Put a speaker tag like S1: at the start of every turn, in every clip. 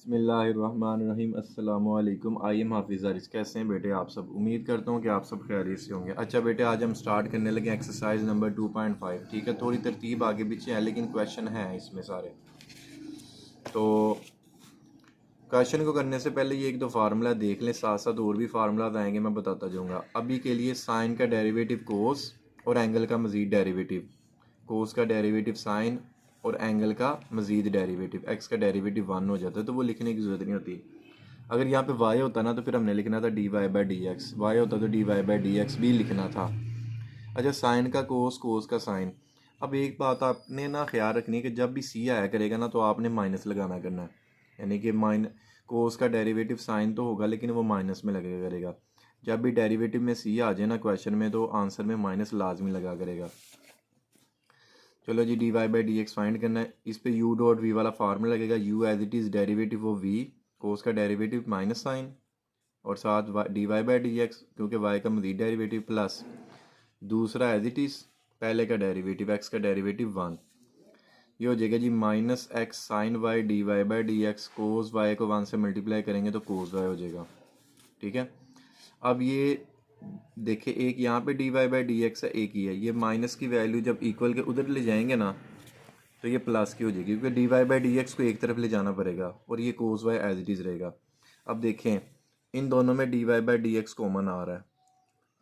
S1: बिस्मिल्लाहिर्रहमानिर्रहीम। अस्सलामु अलैकुम। आई एम हाफिज़ हारिस। कैसे हैं बेटे आप सब? उम्मीद करता हूँ कि आप सब खैरियत से होंगे। अच्छा बेटे, आज हम स्टार्ट करने लगे एक्सरसाइज नंबर 2.5। ठीक है, थोड़ी तरतीब आगे पीछे है लेकिन क्वेश्चन हैं इसमें सारे। तो क्वेश्चन को करने से पहले ये एक दो फार्मूला देख लें, साथ साथ और भी फार्मूलाज आएंगे, मैं बताता जाऊँगा। अभी के लिए साइन का डेरिवेटिव कोस और एंगल का मज़ीद डेरिवेटिव, कोस का डेरिवेटिव साइन और एंगल का मज़ीद डेरिवेटिव, एक्स का डेरिवेटिव 1 हो जाता है तो वो लिखने की ज़रूरत नहीं होती। अगर यहाँ पे y होता ना तो फिर हमने लिखना था dy by D x, y होता तो dy बाई डी एक्स भी लिखना था। अच्छा, साइन का कोस, कोस का साइन। अब एक बात आपने ना ख्याल रखनी है कि जब भी सी आया करेगा ना तो आपने माइनस लगाना करना है, यानी कि कोस का डेरिवेटिव साइन तो होगा लेकिन वो माइनस में लगेगा करेगा। जब भी डेरिवेटिव में सी आ जाए ना क्वेश्चन में तो आंसर में माइनस लाजमी लगा करेगा। चलो जी, D Y by D X find करना है। इस पे यू डॉट वी वाला फार्मूला लगेगा, U as it is derivative of V, cos का डेरिवेटिव माइनस साइन और साथ D Y by D X क्योंकि वाई का मजीद डेरिवेटिव प्लस दूसरा एज इट इज़ पहले का डेरिवेटिव एक्स का डेरिवेटिव 1। ये हो जाएगा जी minus X sine Y D Y by D x, cos Y को 1 से मल्टीप्लाई करेंगे तो कोस वाई हो जाएगा। ठीक है, अब ये देखिए एक यहाँ पे d Y by D x है, एक ही है। ये माइनस की वैल्यू जब इक्वल के उधर ले जाएंगे ना तो ये प्लस की हो जाएगी क्योंकि d Y by D x को एक तरफ ले जाना पड़ेगा और ये cos y as it is रहेगा। अब देखें इन दोनों में d Y by D x common आ रहा है,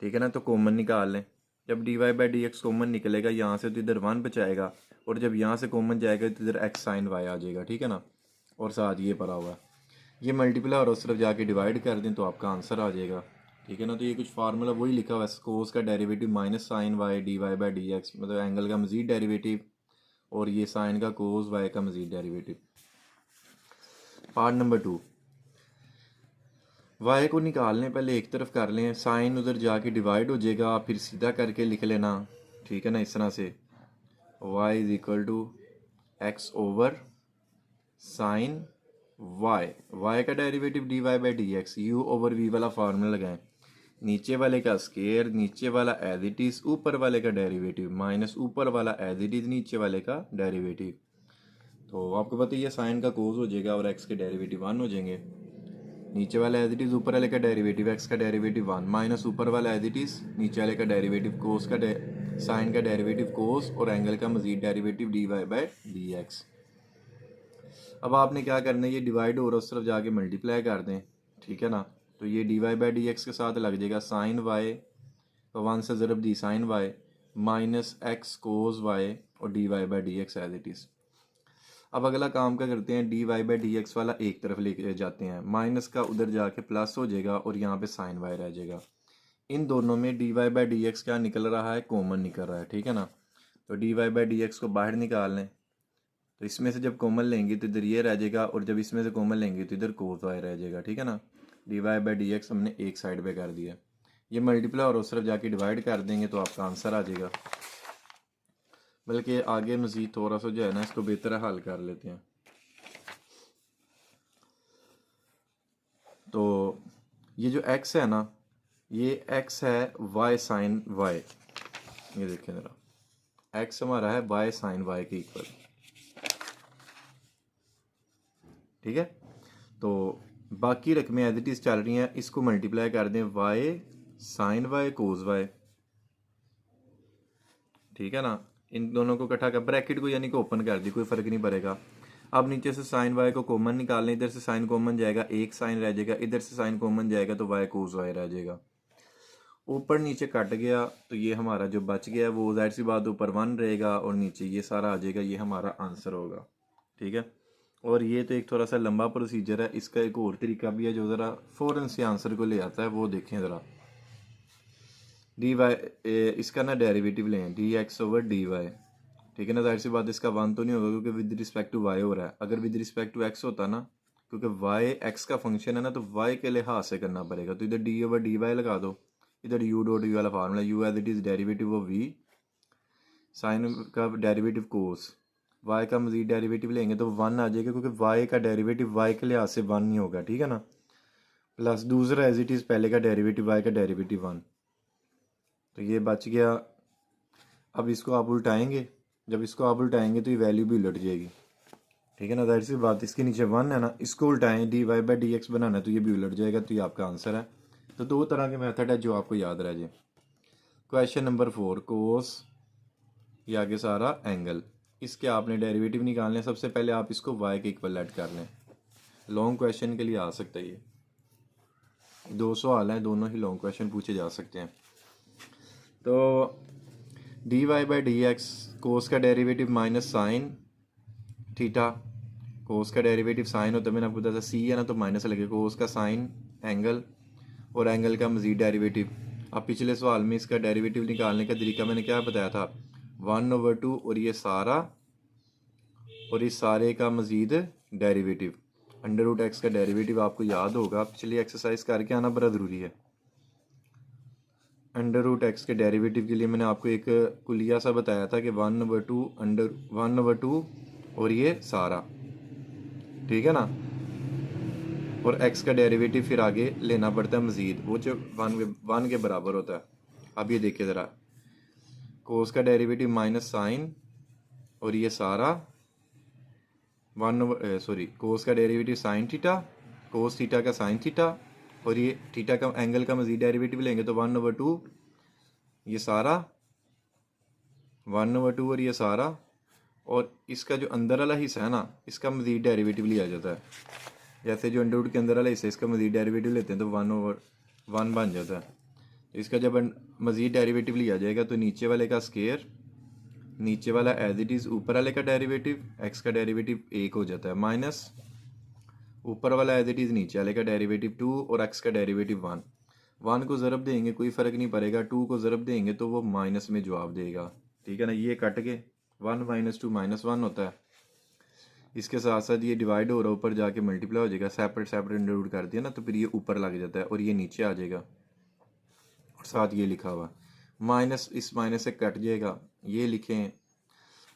S1: ठीक है ना, तो कॉमन निकाल लें। जब d Y by D x common निकलेगा यहाँ से तो इधर 1 बचाएगा और जब यहाँ से कॉमन जाएगा तो इधर एक्स साइन वाई आ जाएगा, ठीक है ना, और साथ ये पड़ा हुआ है। ये मल्टीप्लाई और उस तरफ जाके डिवाइड कर दें तो आपका आंसर आ जाएगा, ठीक है ना। तो ये कुछ फार्मूला वही लिखा हुआ है, कोस का derivative minus sine Y D Y by D x, मतलब एंगल का मजीद डेरिवेटिव, और ये साइन का कोस वाई का मजीद डेरिवेटिव। पार्ट नंबर 2, वाई को निकालने पहले एक तरफ कर लें, साइन उधर जाके डिवाइड हो जाएगा, फिर सीधा करके लिख लेना, ठीक है ना, इस तरह से y is equal to x over sine y, y का derivative d Y by D x, u over v वाला फार्मूला लगाएं, नीचे वाले का स्केयर, नीचे वाला एज इट इज, ऊपर वाले का डेरिवेटिव माइनस ऊपर वाला एज इट इज, नीचे वाले का डेरिवेटिव। तो आपको पता ही है साइन का कोस हो जाएगा और एक्स के डेरिवेटिव 1 हो जाएंगे। नीचे वाला एज इट इज, ऊपर वाले का डेरिवेटिव एक्स का डेरिवेटिव 1 माइनस ऊपर वाला एज इट इज, नीचे वाले का डेरिवेटिव कोस का साइन का डेरिवेटिव कोस और एंगल का मजीद derivative d Y by D x. अब आपने क्या करना है, ये डिवाइड और उस तरफ जाके मल्टीप्लाई कर दें, ठीक है ना। तो ये d Y by D x के साथ लग जाएगा साइन वाई तो 1 से ज़रब दी sine y minus x cos y और d Y by D x as it is. अब अगला काम क्या करते हैं, d Y by D x वाला एक तरफ लेके जाते हैं, माइनस का उधर जाके प्लस हो जाएगा और यहाँ पे साइन वाई रह जाएगा। इन दोनों में d Y by D x क्या निकल रहा है, कॉमन निकल रहा है, ठीक है ना। तो d Y by D x को बाहर निकाल लें, तो इसमें से जब कॉमन लेंगे तो इधर ये रह जाएगा और जब इसमें से कॉमन लेंगे तो इधर कोस वाई रह जाएगा, ठीक है ना। D Y by D x हमने एक साइड पे कर दिया, ये मल्टीप्लाई और उस तरफ जाके डिवाइड कर देंगे तो आपका आंसर आ जाएगा। बल्कि आगे मज़ीद थोड़ा सा जो है ना इसको बेहतर हल कर लेते हैं। तो ये जो x है ना, ये x है y साइन y, ये देखें ज़रा, x हमारा है y साइन y के इक्वल, ठीक है। तो बाकी रकमें एज इट इज़ चल रही हैं, इसको मल्टीप्लाई कर दें y साइन y कोस y, ठीक है ना। इन दोनों को इकट्ठा कर ब्रैकेट को यानी कि ओपन कर दी, कोई फ़र्क नहीं पड़ेगा। अब नीचे से साइन वाई को कॉमन निकाल लें, इधर से साइन कॉमन जाएगा, एक साइन रह जाएगा, इधर से साइन कॉमन जाएगा तो वाई कोस वाई रह जाएगा। ऊपर नीचे कट गया तो ये हमारा जो बच गया वो जाहिर सी बात ऊपर 1 रहेगा और नीचे ये सारा आ जाएगा, ये हमारा आंसर होगा, ठीक है। और ये तो एक थोड़ा सा लंबा प्रोसीजर है, इसका एक और तरीका भी है जो ज़रा फ़ौरन से आंसर को ले आता है, वो देखें ज़रा। डी वाई, इसका ना डेरिवेटिव लें d x over d y, ठीक है ना। जाहिर सी बात इसका 1 तो नहीं होगा क्योंकि विद रिस्पेक्ट टू वाई हो रहा है, अगर विद रिस्पेक्ट टू एक्स होता ना, क्योंकि वाई एक्स का फंक्शन है ना तो वाई के लिहाज से करना पड़ेगा, तो इधर डी ओवर डी वाई लगा दो, इधर यू डॉट वी वाला formula, u as it is derivative of v, sine का डेरिवेटिव कोस, वाई का मजीद डेरिवेटिव लेंगे तो 1 आ जाएगा क्योंकि वाई का डेरिवेटिव वाई के लिहाज से 1 नहीं होगा, ठीक है ना, प्लस दूसरा एज इट इज़ पहले का डेरिवेटिव वाई का डेरिवेटिव 1, तो ये बच गया। अब इसको आप उल्टाएंगे, जब इसको आप उल्टाएंगे तो ये वैल्यू भी उलट जाएगी, ठीक है ना, जाहिर सी बात इसके नीचे वन है ना, इसको उल्टाएं d Y by D x बनाना है तो ये भी उलट जाएगा, तो ये आपका आंसर है। तो दो तरह के मेथड है जो आपको याद रह जाए। क्वेश्चन नंबर 4, कोस ये आगे सारा एंगल, इसके आपने डेरिवेटिव निकालने हैं। सबसे पहले आप इसको वाई के इक्वल ऐड कर लें। लॉन्ग क्वेश्चन के लिए आ सकता है ये, 2 सवाल हैं, दोनों ही लॉन्ग क्वेश्चन पूछे जा सकते हैं। तो d Y by D x, cos का derivative minus sine theta, cos का डेरिवेटिव साइन होता है, मैंने आपको बताया था सी है ना तो माइनस लगेगा, कोस का साइन एंगल और एंगल का मजीद डेरिवेटिव। अब पिछले सवाल में इसका डेरिवेटिव निकालने का तरीका मैंने क्या बताया था, 1/2 और ये सारा और इस सारे का मजीद डेरिवेटिव। अंडर रूट एक्स का डेरिवेटिव आपको याद होगा, पिछली एक्सरसाइज करके आना बड़ा ज़रूरी है। अंडर रूट एक्स के डेरिवेटिव के लिए मैंने आपको एक कुलिया सा बताया था कि 1/2 और ये सारा, ठीक है ना, और x का डेरिवेटिव फिर आगे लेना पड़ता है मज़ीद, वो जो वन के बराबर होता है। अब ये देखिए ज़रा, कोस का डेरिवेटिव माइनस साइन और ये सारा कोस का derivative sign theta, cos theta का साइन थीटा और ये थीटा का एंगल का मज़ीद डेरिवेटिव लेंगे तो 1/2 ये सारा, 1/2 और ये सारा, और इसका जो अंदर वाला हिस्सा है ना इसका मज़ीद डेरिवेटिव लिया जाता है। जैसे जो अंडर रूट के अंदर वाला हिस्सा इसका मज़ीद डेरिवेटिव लेते हैं तो 1/1 बन जाता है। इसका जब मज़ीद डेरिवेटिव लिया जाएगा तो नीचे वाले का स्केयर, नीचे वाला एज इट इज़ ऊपर वाले का डेरिवेटिव, एक्स का डेरिवेटिव 1 हो जाता है, माइनस ऊपर वाला एज इट इज़ नीचे वाले का डेरिवेटिव 2 और एक्स का डेरिवेटिव 1। 1 को ज़रब देंगे कोई फ़र्क नहीं पड़ेगा, 2 को ज़रब देंगे तो वो माइनस में जवाब देगा, ठीक है ना। ये कट के 1 - 2 -1 होता है। इसके साथ साथ ये डिवाइड हो रहा है, ऊपर जाके मल्टीप्लाई हो जाएगा, सेपरेट सेपरेट अंडर रूट कर दिया ना तो फिर ये ऊपर लग जाता है और ये नीचे आ जाएगा, और साथ ये लिखा हुआ माइनस, इस माइनस से कट जाएगा, ये लिखें।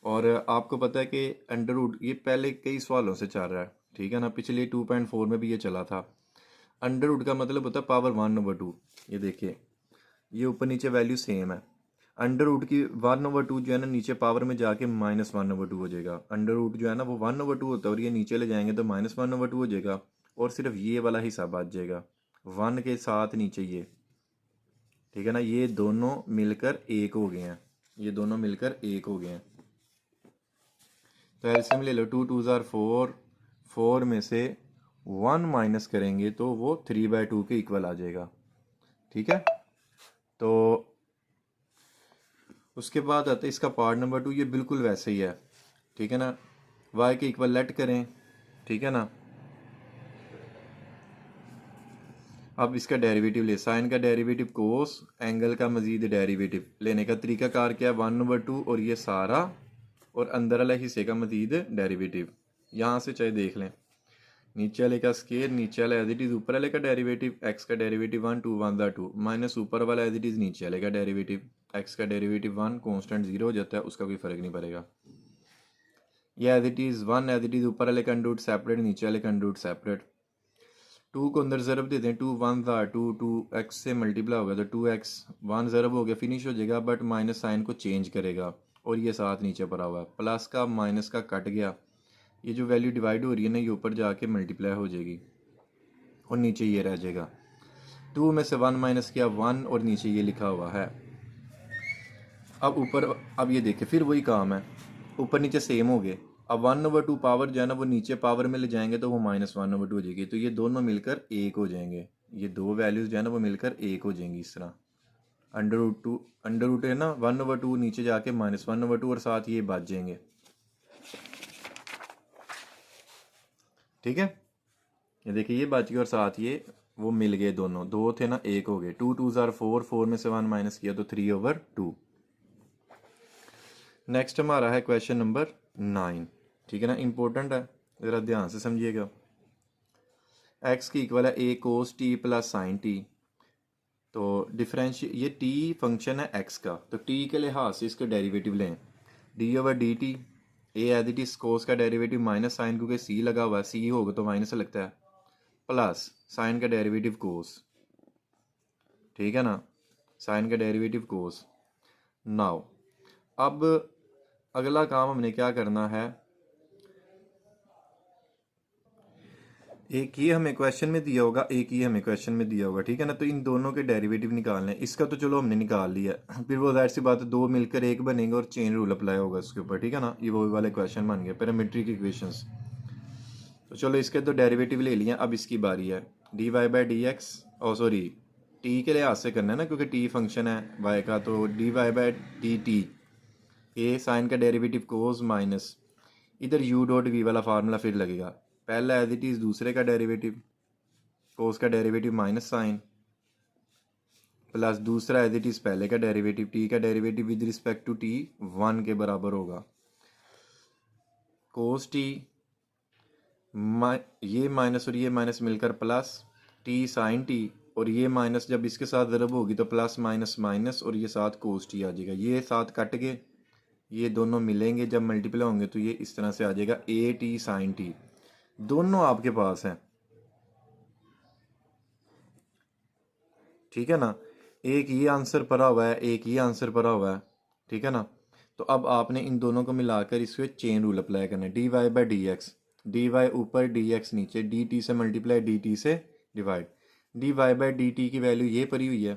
S1: और आपको पता है कि अंडर रूट ये पहले कई सवालों से चल रहा है, ठीक है ना, पिछले 2.4 में भी ये चला था। अंडर रूट का मतलब होता है पावर 1/2। ये देखिए ये ऊपर नीचे वैल्यू सेम है। अंडर रूट की 1/2 जो है ना नीचे पावर में जाके -1/2 हो जाएगा। अंडर रूट जो है ना वो 1/2 होता है और ये नीचे ले जाएंगे तो -1/2 हो जाएगा, और सिर्फ ये वाला हिस्सा बच जाएगा 1 के साथ नीचे ये, ठीक है ना। ये दोनों मिलकर 1 हो गए हैं, ये दोनों मिलकर 1 हो गए हैं। तो एलसीएम ले लो, 2 × 2 = 4, 4 में से 1 माइनस करेंगे तो वो 3/2 के इक्वल आ जाएगा, ठीक है। तो उसके बाद आता है इसका पार्ट नंबर 2, ये बिल्कुल वैसे ही है, ठीक है ना। y के इक्वल लेट करें, ठीक है ना। अब इसका डेरिवेटिव ले, साइन का डेरिवेटिव कोस, एंगल का मजीद डेरिवेटिव लेने का तरीका कार क्या है, 1/2 और ये सारा और अंदर वाला हिस्से का मजीद डेरिवेटिव। यहाँ से चाहे देख लें, नीचे वाले का स्केयर, नीचे वाला एज इट इज़ ऊपर वाले का डेरिवेटिव, एक्स का डेरिवेटिव 1, 2 1 2 माइनस ऊपर वाला एज इट इज़ नीचे वाले का डेरिवेटिव, एक्स का डेरिवेटिव 1 कांस्टेंट 0 हो जाता है, उसका कोई फ़र्क नहीं पड़ेगा। ये as it is 1 as it is ऊपर वाले का अंडर रूट सेपरेट, नीचे वाले का अंडर रूट सेपरेट। 2 को अंदर ज़रब देते हैं, 2 1 2, 2 एक्स से मल्टीप्लाई होगा तो 2x, 1 ज़रब हो गया, फिनिश हो जाएगा, बट माइनस साइन को चेंज करेगा और ये साथ नीचे पड़ा हुआ है, प्लस का माइनस का कट गया, ये जो वैल्यू डिवाइड हो रही है ना ये ऊपर जाके मल्टीप्लाई हो जाएगी और नीचे ये रह जाएगा। 2 में से 1 माइनस किया 1 और नीचे ये लिखा हुआ है। अब ऊपर, अब ये देखें फिर वही काम है, ऊपर नीचे सेम हो गए। अब 1/2 पावर जो है ना वो नीचे पावर में ले जाएंगे तो वो -1/2 हो जाएगी, तो ये दोनों मिलकर 1 हो जाएंगे, ये दो वैल्यूज जो है ना वो मिलकर 1 हो जाएंगी इस तरह। अंडर रूट है ना 1/2 नीचे जाके -1/2 और साथ ये बच जाएंगे, ठीक है। ये देखिए ये बच गए और साथ ये वो मिल गए, दोनों दो थे ना 1 हो गए। 2 × 2 = 4, 4 में से 1 माइनस किया तो 3/2। नेक्स्ट हमारा है क्वेश्चन नंबर 9, ठीक है ना, इंपॉर्टेंट है, ज़रा ध्यान से समझिएगा। x की इक्वल है a cos t + sin t। तो डिफरेंशियल, ये t फंक्शन है x का, तो t के लिहाज से इसके डेरिवेटिव लें, d/dt। a as it is cos का डेरिवेटिव माइनस साइन, क्योंकि c लगा हुआ है, c होगा तो माइनस लगता है, प्लस साइन का डेरिवेटिव कोस, ठीक है ना, साइन का डेरिवेटिव कोस। नाउ अब अगला काम हमने क्या करना है, एक ये हमें क्वेश्चन में दिया होगा, एक ये हमें क्वेश्चन में दिया होगा, ठीक है ना। तो इन दोनों के डेरिवेटिव निकालने हैं। इसका तो चलो हमने निकाल लिया, फिर वो जाहिर सी बात है दो मिलकर एक बनेंगे और चेन रूल अप्लाई होगा उसके ऊपर, ठीक है ना। ये वो वाले क्वेश्चन बन गए, पैरामीट्रिक इक्वेशंस। तो चलो इसके तो डेरिवेटिव ले लिया, अब इसकी बारी है। D Y by D x, oh sorry t के लिहाज से करना है ना, क्योंकि टी फंक्शन है वाई का। तो d Y by d t, a sine का डेरिवेटिव कोस माइनस इधर यू डॉट वी वाला फार्मूला फिर लगेगा। पहला एज इट इज़ दूसरे का डेरिवेटिव कोस का डेरिवेटिव माइनस साइन, प्लस दूसरा एज इट इज़ पहले का डेरिवेटिव, टी का derivative with respect to t 1 के बराबर होगा। कोस टी ये माइनस और ये माइनस मिलकर प्लस टी साइन टी, और ये माइनस जब इसके साथ ज़रब होगी तो प्लस माइनस माइनस, और ये साथ कोस टी आ जाएगा। ये साथ कट के ये दोनों मिलेंगे जब मल्टीप्लाई होंगे तो ये इस तरह से आ जाएगा ए टी साइन टी। दोनों आपके पास हैं, ठीक है ना। एक ये आंसर पड़ा हुआ है, एक ये आंसर पड़ा हुआ है, ठीक है ना। तो अब आपने इन दोनों को मिलाकर इसके चेन रूल अप्लाई करना है। D Y by D x, d y ऊपर डी एक्स नीचे, डी टी से मल्टीप्लाई डी टी से divide. D Y by d t की वैल्यू ये पड़ी हुई है,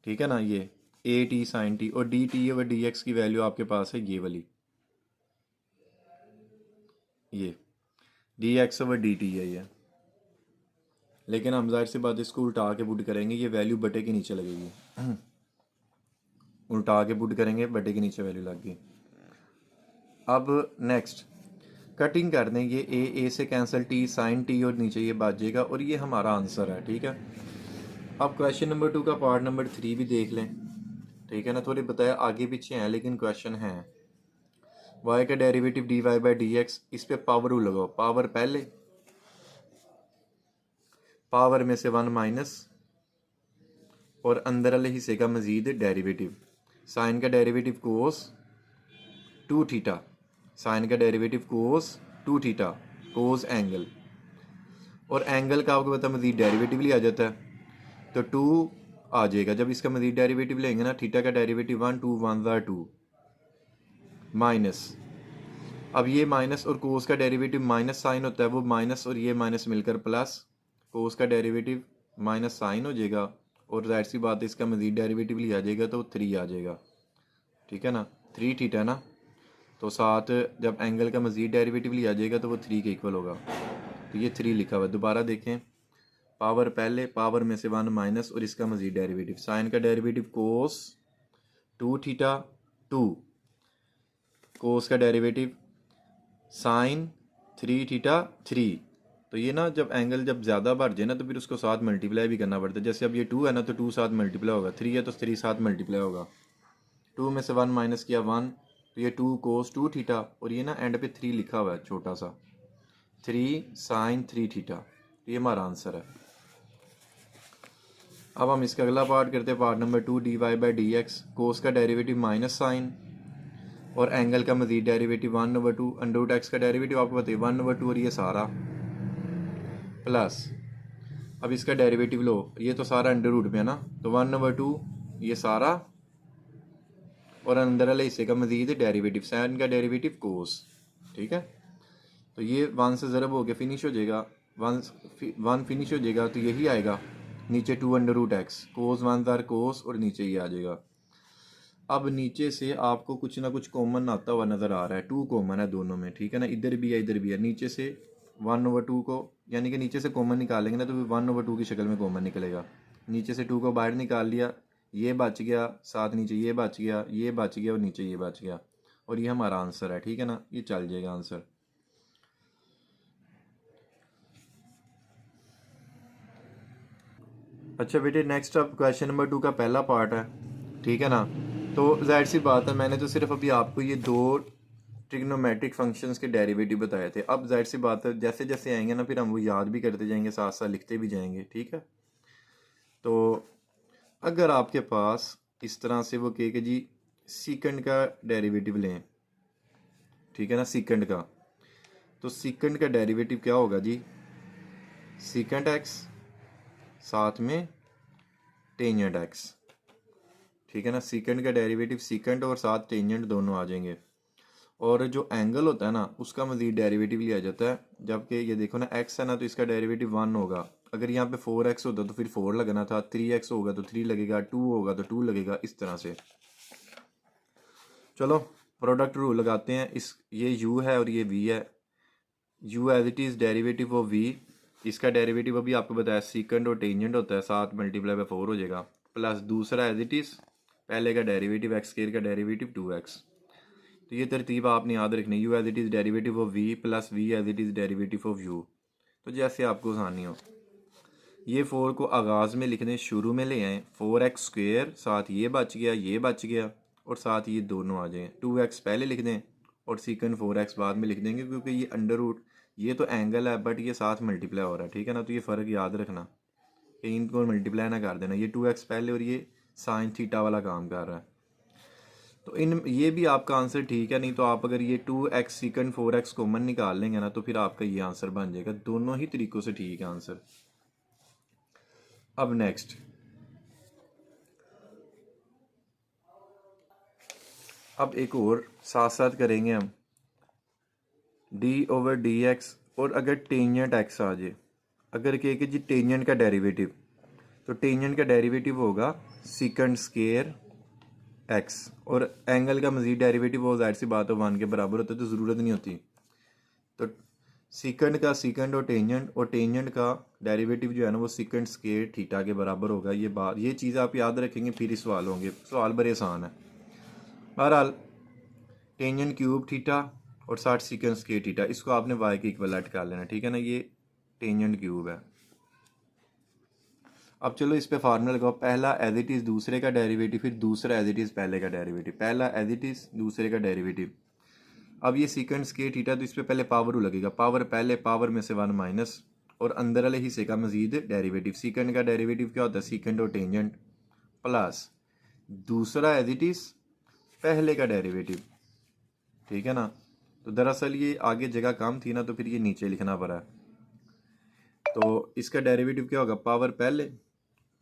S1: ठीक है ना, ये ए टी साइन टी, और d t over d x की वैल्यू आपके पास है ये वाली, ये d x over d t है ये। लेकिन हम जाहिर सी बात इसको उल्टा के पुट करेंगे, ये वैल्यू बटे के नीचे लगेगी। उल्टा के पुट करेंगे, बटे के नीचे वैल्यू लग गई। अब नेक्स्ट कटिंग कर दें, ये ए से कैंसिल, टी साइन टी और नीचे ये बाजेगा, और ये हमारा आंसर है, ठीक है। अब क्वेश्चन नंबर 2 का पार्ट नंबर 3 भी देख लें, ठीक है ना। थोड़े बताया आगे पीछे हैं लेकिन क्वेश्चन है। वाई का derivative d Y by D x, इस पर पावर रूल लगाओ। पावर पहले, पावर में से 1 माइनस, और अंदर वाले हिस्से का मजीद डेरिवेटिव। साइन का डेरिवेटिव कोस 2 थीटा, साइन का derivative cos 2 theta, cos angle, और एंगल का आपको पता मजीद डेरिवेटिव लिया जाता है तो 2 आ जाएगा। जब इसका मजीद डेरिवेटिव लेंगे ना, थीटा का डेरिवेटिव 1, 2 1 2 माइनस। अब ये माइनस और कोस का डेरिवेटिव माइनस साइन होता है, वो माइनस और ये माइनस मिलकर प्लस, कोस का डेरिवेटिव माइनस साइन हो जाएगा, और जाहिर सी बात है इसका मजीद डेरिवेटिव लिया जाएगा तो 3 आ जाएगा, ठीक है ना। 3 थीटा ना, तो साथ जब एंगल का मजीद डेरिवेटिव लिया जाएगा तो वो 3 के इक्वल होगा। तो ये 3 लिखा हुआ है। दोबारा देखें, पावर पहले, पावर में से 1 माइनस और इसका मजीद डेरिवेटिव। साइन का डेरिवेटिव कोस 2 थीटा 2, कोस का डेरिवेटिव साइन 3 थीटा 3। तो ये ना जब एंगल जब ज़्यादा बढ़ जाए ना तो फिर उसको साथ मल्टीप्लाई भी करना पड़ता है। जैसे अब ये 2 है ना तो 2 साथ मल्टीप्लाई होगा, 3 है तो 3 साथ मल्टीप्लाई होगा। 2 में से 1 माइनस किया 1, तो ये 2 कोस 2 थीटा, और ये ना एंड पे 3 लिखा हुआ है छोटा सा, 3 साइन 3 थीटा। तो ये हमारा आंसर है। अब हम इसका अगला पार्ट करते हैं, part number 2, d Y by D x, cos का डेरिवेटिव माइनस साइन, और एंगल का मजीद डेरिवेटिव 1/2, अंडर रूट एक्स का डेरिवेटिव आपको बताइए 1/2, और ये सारा प्लस, अब इसका डेरिवेटिव लो, ये तो सारा अंडर रूट में है ना, तो 1/2 ये सारा, और अंदर वाले हिस्से का मजीद डेरिवेटिव, साइन का डेरिवेटिव कोस, ठीक है। तो ये 1 से ज़रब होकर फिनिश हो जाएगा, 1 फिनिश हो जाएगा तो यही आएगा नीचे 2√x, कोस 1 ज़ार कोस, और नीचे ये आ जाएगा। अब नीचे से आपको कुछ ना कुछ कॉमन आता हुआ नज़र आ रहा है, 2 कॉमन है दोनों में, ठीक है ना। इधर भी है इधर भी है। नीचे से 1/2 को, यानी कि नीचे से कॉमन निकालेंगे ना तो 1/2 की शक्ल में कॉमन निकलेगा। नीचे से 2 को बाहर निकाल लिया, ये बच गया, साथ नीचे ये बच गया, ये बच गया, और नीचे ये बच गया, और ये हमारा आंसर है, ठीक है ना। ये चल जाएगा आंसर। अच्छा बेटे, नेक्स्ट अब क्वेश्चन नंबर 2 का पहला पार्ट है, ठीक है ना। तो जाहिर सी बात है, मैंने तो सिर्फ अभी आपको ये 2 ट्रिग्नोमेट्रिक फंक्शंस के डेरिवेटिव बताए थे। अब जाहिर सी बात है जैसे जैसे आएंगे ना फिर हम वो याद भी करते जाएंगे, साथ साथ लिखते भी जाएंगे, ठीक है। तो अगर आपके पास इस तरह से वो कहे कि जी सीकेंड का डेरिवेटिव लें, ठीक है ना, सीकेंड का, तो सीकेंड का डेरिवेटिव क्या होगा जी, सीकेंड एक्स साथ में टेंजेंट एक्स, ठीक है ना। सीकेंड का डेरिवेटिव सीकेंड और साथ टेंजेंट दोनों आ जाएंगे, और जो एंगल होता है ना उसका मज़ीद डेरिवेटिव लिया जाता है। जबकि ये देखो ना एक्स है ना, तो इसका डेरिवेटिव 1 होगा। अगर यहाँ पे 4x होता तो फिर 4 लगना था, 3x होगा तो 3 लगेगा, 2 होगा तो 2 लगेगा, इस तरह से। चलो प्रोडक्ट रूल लगाते हैं। इस ये u है और ये v है। u as it is derivative of v, इसका डेरिवेटिव अभी आपको बताया सीकेंड और टेंजेंट होता है, 7 मल्टीप्लाई बाय 4 हो जाएगा। प्लस दूसरा एज इट इज़ पहले का डेरिवेटिव एक्स स्क्वायर का डेरिवेटिव 2x। तो ये तरतीब आपने याद रखनी, u as it is derivative of v plus v as it is derivative of u। तो जैसे आपको आसानी हो, ये 4 को आगाज़ में लिखने शुरू में ले आएँ, 4x स्क्वायर साथ ये बच गया, ये बच गया, और साथ ये दोनों आ जाएँ। 2x पहले लिख दें और सीकन 4x बाद में लिख देंगे, क्योंकि ये अंडर रूट, ये तो एंगल है बट ये साथ मल्टीप्लाई हो रहा है, ठीक है ना। तो ये फ़र्क याद रखना कि इनको मल्टीप्लाई ना कर देना। ये 2x पहले और ये साइन थीटा वाला काम कर रहा है। तो इन ये भी आपका आंसर ठीक है। नहीं तो आप अगर ये 2x सीकन 4x कॉमन निकाल लेंगे ना तो फिर आपका ये आंसर बन जाएगा। दोनों ही तरीक़ों से ठीक है आंसर। अब नेक्स्ट, अब एक और साथ साथ करेंगे हम d/dx। और अगर टेंजेंट x आ जाए, अगर कहे कि जी टेंजेंट का डेरिवेटिव, तो टेंजेंट का डेरिवेटिव होगा सीकंड स्क्वायर x, और एंगल का मजीद डेरिवेटिव हो, जाहिर सी बात है 1 के बराबर होता है, तो ज़रूरत नहीं होती। तो सीकंड का सीकंड और टेंजेंट का डेरिवेटिव जो है ना वो सीकंड स्क्वायर थीटा के बराबर होगा। ये बात, ये चीज़ आप याद रखेंगे, फिर ही सवाल होंगे। सवाल बड़े आसान है। बहरहाल टेंजेंट क्यूब थीटा और 60 सीकंड स्क्वायर थीटा, इसको आपने y के इक्वलेंट कर लेना, ठीक है ना। ये टेंजेंट क्यूब है। अब चलो इस पे फार्मूला लगाओ, पहला एज इट इज़ दूसरे का डेरिवेटिव, फिर दूसरा एज इट इज़ पहले का डेरिवेटिव, पहला एज इट इज़ दूसरे का डेरिवेटिव। अब ये सीकंड स्क्वायर थीटा, तो इस पे पहले पावर लगेगा, पावर पहले, पावर में से 1 माइनस, और अंदर वाले हिस्से का मजीद डेरिवेटिव। सीकंड का डेरिवेटिव क्या होता है, सीकंड और टेंजेंट, प्लस दूसरा एज इट इज़ पहले का डेरिवेटिव, ठीक है ना। तो दरअसल ये आगे जगह कम थी ना, तो फिर ये नीचे लिखना पड़ा। तो इसका डेरिवेटिव क्या होगा, पावर पहले,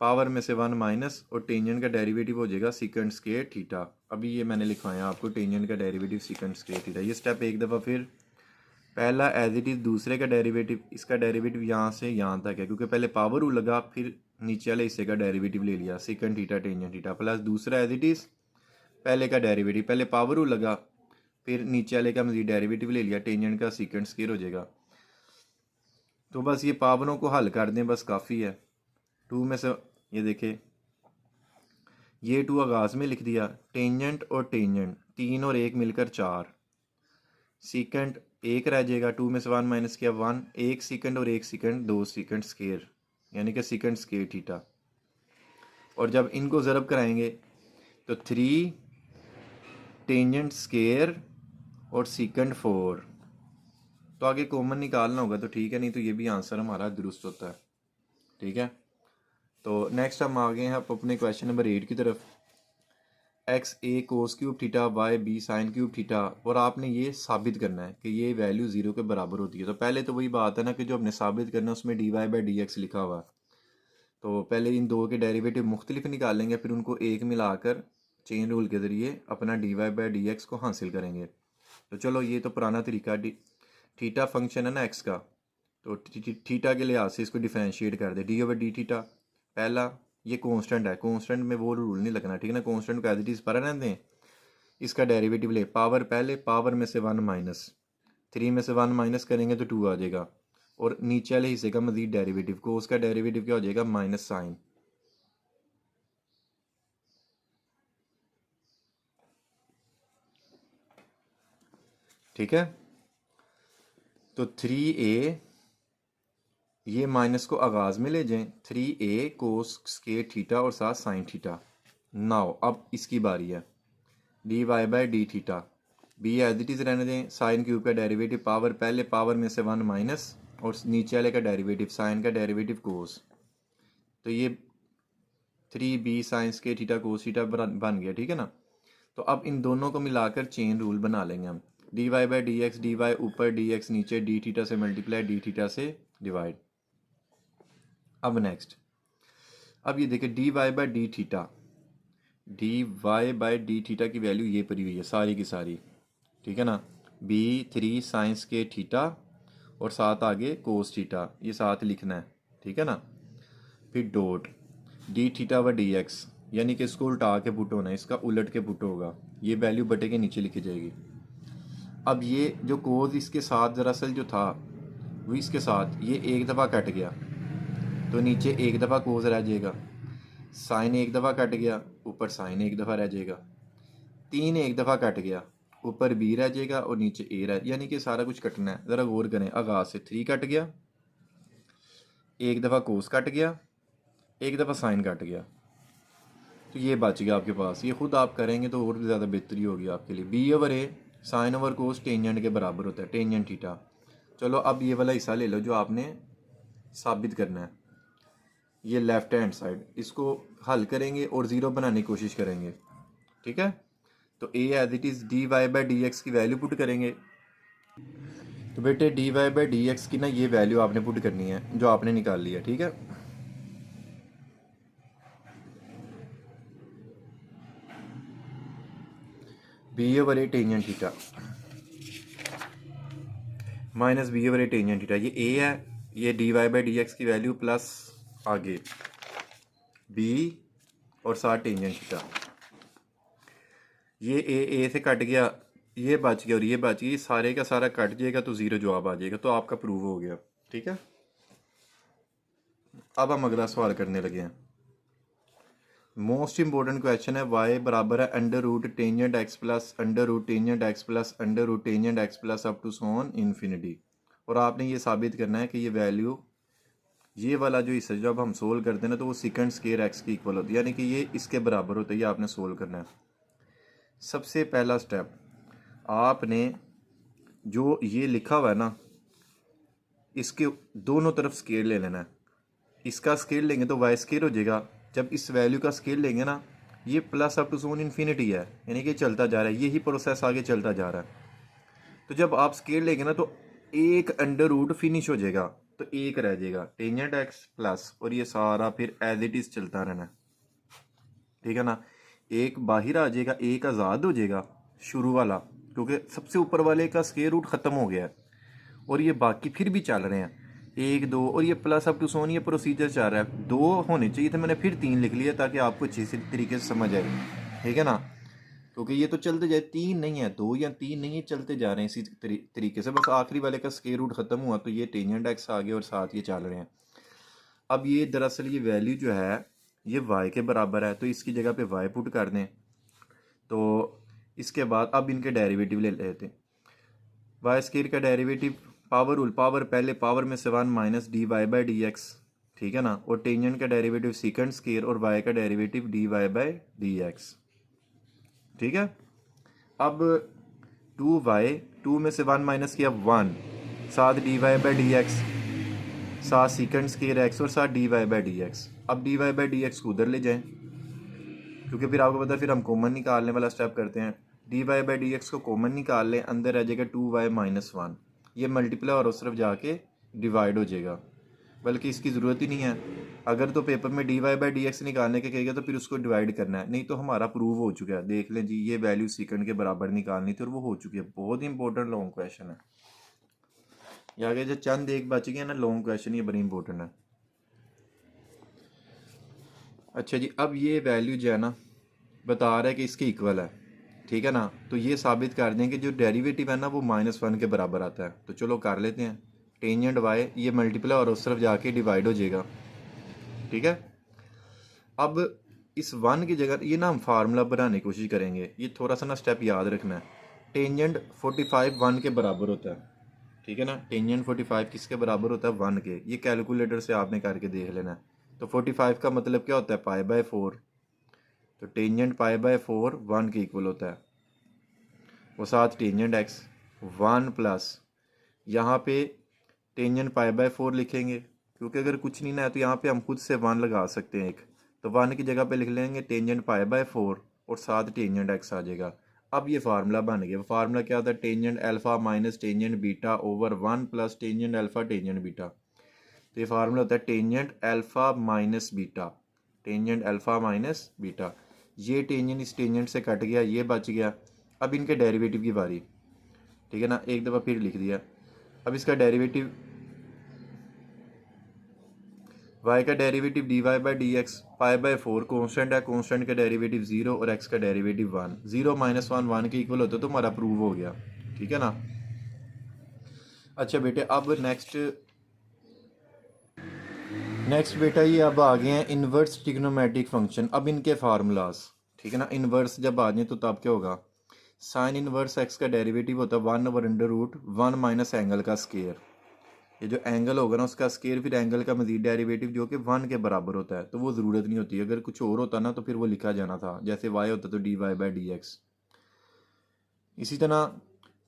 S1: पावर में से 1 माइनस, और टेंजेंट का डेरिवेटिव हो जाएगा सीकंड स्क्वायर थीटा। अभी ये मैंने लिखवाया आपको टेंजेंट का डेरिवेटिव सीकंड स्क्वायर थीटा। ये स्टेप एक दफ़ा फिर, पहला एज इट इज़ दूसरे का डेरिवेटिव, इसका डेरिवेटिव यहाँ से यहाँ तक है, क्योंकि पहले पावर लगा, फिर नीचे वाले हिस्से का डेरिवेटिव ले लिया, secant theta tangent theta, plus दूसरा एज इट इज़ पहले का डेरिवेटिव, पहले पावर लगा, फिर नीचे वाले का मजीद डेरिवेटिव ले लिया, टेंजेंट का सीकंड स्क्वायर हो जाएगा। तो बस ये पावरों को हल कर दें, बस काफ़ी है। 2 में से ये देखें, ये 2 आगाज़ में लिख दिया, टेंजेंट और टेंजेंट 3 और 1 मिलकर 4, सीकंड 1 रह जाएगा, 2 में से 1 माइनस किया 1, 1 सीकंड और 1 सीकंड 2 सीकंड स्क्वायर, यानी कि सीकंड स्क्वायर थीटा। और जब इनको ज़रब कराएंगे तो 3 टेंजेंट स्क्वायर और सीकंड 4, तो आगे कॉमन निकालना होगा तो ठीक है, नहीं तो ये भी आंसर हमारा दुरुस्त होता है, ठीक है। तो नेक्स्ट हम आ गए हैं अपने क्वेश्चन नंबर 8 की तरफ। X a cos cube theta y b sine cube theta, और आपने ये साबित करना है कि ये वैल्यू 0 के बराबर होती है। तो पहले तो वही बात है ना कि जो हमने साबित करना है उसमें dy/dx लिखा हुआ है। तो पहले इन दो के डेरिवेटिव मुख्तलिफ निकालेंगे, फिर उनको एक मिलाकर चेन रूल के ज़रिए अपना dy/dx को हासिल करेंगे। तो चलो ये तो पुराना तरीका, थीटा फंक्शन है ना एक्स का, तो थीटा के लिहाज से इसको डिफ्रेंशिएट कर दे, d/d थीटा। पहला ये कांस्टेंट है, कांस्टेंट में वो रूल नहीं लगना, ठीक है ना। कांस्टेंट को एज इट इज़ पर रहने दें, इसका डेरिवेटिव ले, पावर पहले, पावर में से 1 माइनस, 3 में से 1 माइनस करेंगे तो 2 आ जाएगा, और नीचे वाले हिस्से का मजीद डेरिवेटिव को, उसका डेरिवेटिव क्या हो जाएगा, माइनस साइन, ठीक है। तो 3a, ये माइनस को आगाज़ में ले जाएं, 3a कोस स्क्वायर थीटा और साथ साइन थीटा। नाउ अब इसकी बारी है, dy/d theta, b as it is रहने दें, साइन क्यूब का डेरिवेटिव, पावर पहले, पावर में से 1 माइनस, और नीचे वाले का डेरिवेटिव, साइन का डेरिवेटिव कोस। तो ये 3b sine square theta cos theta बन गया, ठीक है ना। तो अब इन दोनों को मिलाकर चेन रूल बना लेंगे हम, dy/dx, dy ऊपर, dx नीचे, d थीटा से मल्टीप्लाई, d थीटा से डिवाइड। अब नेक्स्ट, अब ये देखिए dy/d थीटा, dy/d थीटा की वैल्यू ये पड़ी हुई है सारी की सारी, ठीक है ना। B3 साइंस के थीटा और साथ आगे कोस थीटा, ये साथ लिखना है, ठीक है ना। फिर डॉट डी थीटा व डी एक्स, यानी कि इसको उल्टा के पुट होना है, इसका उलट के पुट होगा, ये वैल्यू बटे के नीचे लिखी जाएगी। अब ये जो कोस इसके साथ दरअसल जो था वो इसके साथ ये एक दफ़ा कट गया तो नीचे एक दफ़ा कोस रह जाएगा, साइन एक दफ़ा कट गया ऊपर साइन एक दफ़ा रह जाएगा, 3 एक दफ़ा कट गया ऊपर बी रह जाएगा और नीचे ए रह, यानी कि सारा कुछ कटना है। ज़रा गौर करें, आगाज से 3 कट गया, एक दफ़ा कोस कट गया, एक दफ़ा साइन कट गया, तो ये बच गया आपके पास। ये खुद आप करेंगे तो और भी ज़्यादा बेहतरी होगी आपके लिए। बी ओवर ए साइन ओवर कोस टेंजेंट के बराबर होता है, टेंजेंट थीटा। चलो अब ये वाला हिस्सा ले लो जो आपने साबित करना है, ये लेफ्ट हैंड साइड, इसको हल करेंगे और ज़ीरो बनाने की कोशिश करेंगे, ठीक है। तो a as it is d Y by D x की वैल्यू पुट करेंगे। तो बेटे d Y by D x की ना ये वैल्यू आपने पुट करनी है जो आपने निकाल लिया, ठीक है। B over a tangent theta minus b over a tangent theta, ये ए है, ये d Y by D x की वैल्यू प्लस आगे बी और साथ टेंजेंट थीटा, ये ए से कट गया, ये बच गया और ये बच गया, सारे का सारा कट जाएगा तो ज़ीरो जवाब आ जाएगा, तो आपका प्रूव हो गया, ठीक है। अब हम अगला सवाल करने लगे हैं। मोस्ट इंपॉर्टेंट क्वेश्चन है, वाई बराबर है under root tangent x plus under root tangent x plus under root tangent x plus up to so on infinity, और आपने ये साबित करना है कि ये वैल्यू, ये वाला जो हिस्सा जब हम सोल्व करते हैं ना तो वो सेकंड स्केयर एक्स की इक्वल होती है, यानी कि ये इसके बराबर होता है, ये आपने सोल्व करना है। सबसे पहला स्टेप, आपने जो ये लिखा हुआ है ना इसके दोनों तरफ स्केयर ले लेना है। इसका स्केयर लेंगे तो वाई स्केयर हो जाएगा, जब इस वैल्यू का स्केयर लेंगे ना ये plus up to so on infinity है, यानी कि चलता जा रहा है, यही प्रोसेस आगे चलता जा रहा है। तो जब आप स्केयर लेंगे ना तो एक अंडर रूट फिनिश हो जाएगा तो एक रह जाएगा टेंजेंट एक्स प्लस, और ये सारा फिर एज इट इज़ चलता रहना है, ठीक है ना। एक बाहर आ जाएगा, एक आज़ाद हो जाएगा शुरू वाला, क्योंकि सबसे ऊपर वाले का स्केयर रूट ख़त्म हो गया है और ये बाकी फिर भी चल रहे हैं, 1 2 और ये प्लस अप टू सोन, ये प्रोसीजर चल रहा है। 2 होने चाहिए थे, मैंने फिर 3 लिख लिया ताकि आपको अच्छी तरीके से समझ आए, ठीक है ना। क्योंकि ये तो चलते जाए, 3 नहीं है, 2 या 3 नहीं है, चलते जा रहे हैं इसी तरीके से, बस आखिरी वाले का स्केयर रूट ख़त्म हुआ तो ये टेंजेंट एक्स आ गया और साथ ये चल रहे हैं। अब ये दरअसल ये वैल्यू जो है ये y के बराबर है, तो इसकी जगह पे y पुट कर दें। तो इसके बाद अब इनके डेरिवेटिव ले लेते हैं। वाई स्केयर का डेरिवेटिव पावर रूल, पावर पहले पावर में से 1 minus d Y by D x, ठीक है ना, और टेंजेंट का डेरिवेटिव सेकंड स्केयर और y का derivative d Y by D x, ठीक है। अब 2y, 2 में से 1 माइनस किया 1, साथ D Y by D x, साथ सेकंड स्केयर एक्स और साथ D Y by D x. अब d Y by D x को उधर ले जाएं, क्योंकि फिर आपको पता है फिर हम कॉमन निकालने वाला स्टेप करते हैं। D Y by D x को कॉमन निकाल लें, अंदर रह जाएगा 2y माइनस 1, ये मल्टीप्लाई और उस तरफ जाके डिवाइड हो जाएगा, बल्कि इसकी ज़रूरत ही नहीं है। अगर तो पेपर में d Y by D x निकालने के कहेगा तो फिर उसको डिवाइड करना है, नहीं तो हमारा प्रूव हो चुका है। देख लें जी, ये वैल्यू सेकंड के बराबर निकालनी थी और वो हो चुकी है। बहुत ही इंपॉर्टेंट लॉन्ग क्वेश्चन है, ये आगे जो चंद एक बच गया ना लॉन्ग क्वेश्चन, ये बड़ी इंपॉर्टेंट है। अच्छा जी, अब ये वैल्यू जो है ना बता रहा है कि इसके इक्वल है, ठीक है ना। तो ये साबित कर दें कि जो डेरिवेटिव है ना वो -1 के बराबर आता है। तो चलो कर लेते हैं, टेंजेंट वाई ये मल्टीप्लाई और उस तरफ जाके डिवाइड हो जाएगा, ठीक है। अब इस 1 की जगह ये ना हम फार्मूला बनाने की कोशिश करेंगे, ये थोड़ा सा ना स्टेप याद रखना है। टेंजेंट 45 1 के बराबर होता है, ठीक है ना। टेंजेंट 45 किसके बराबर होता है? 1 के। ये कैलकुलेटर से आपने करके देख लेना है। तो 45 का मतलब क्या होता है? π/4। तो टेंजेंट π/4 1 के इक्वल होता है, वो साथ टेंजेंट x 1 प्लस यहाँ पे टेंजेंट π/4 लिखेंगे, क्योंकि अगर कुछ नहीं ना है तो यहाँ पे हम खुद से 1 लगा सकते हैं एक, तो 1 की जगह पे लिख लेंगे टेंजेंट π/4 और साथ टेंजेंट x आ जाएगा। अब ये फार्मूला बन गया। फार्मूला क्या होता है? Tangent alpha minus tangent beta over 1 plus tangent alpha tangent beta. तो ये फार्मूला होता है tangent alpha minus beta, tangent alpha minus beta. ये टेंजेंट इस टेंजेंट से कट गया, ये बच गया। अब इनके डेरिवेटिव की बारी। ठीक है ना, एक दफ़ा फिर लिख दिया। अब इसका डेरिवेटिव y का derivative dy by D x pi by four constant है, कॉन्स्टेंट का डेरिवेटिव 0 और x का डेरिवेटिव 1, 0 माइनस 1 1 के इक्वल होता है तो हमारा प्रूव हो गया। ठीक है ना। अच्छा बेटे अब नेक्स्ट बेटा ये अब आ गए हैं इन्वर्स ट्रिग्नोमेट्रिक फंक्शन। अब इनके फार्मूलाज, ठीक है ना, इन्वर्स जब आ जाए तो तब क्या होगा, साइन इन्वर्स एक्स का डेरिवेटिव होता है 1/√1 माइनस एंगल का स्केयर। ये जो एंगल होगा ना उसका स्केयर फिर एंगल का मजीद डेरिवेटिव जो कि 1 के बराबर होता है, तो वो ज़रूरत नहीं होती। अगर कुछ और होता ना तो फिर वो लिखा जाना था, जैसे y होता तो dy बाई डी एक्स। इसी तरह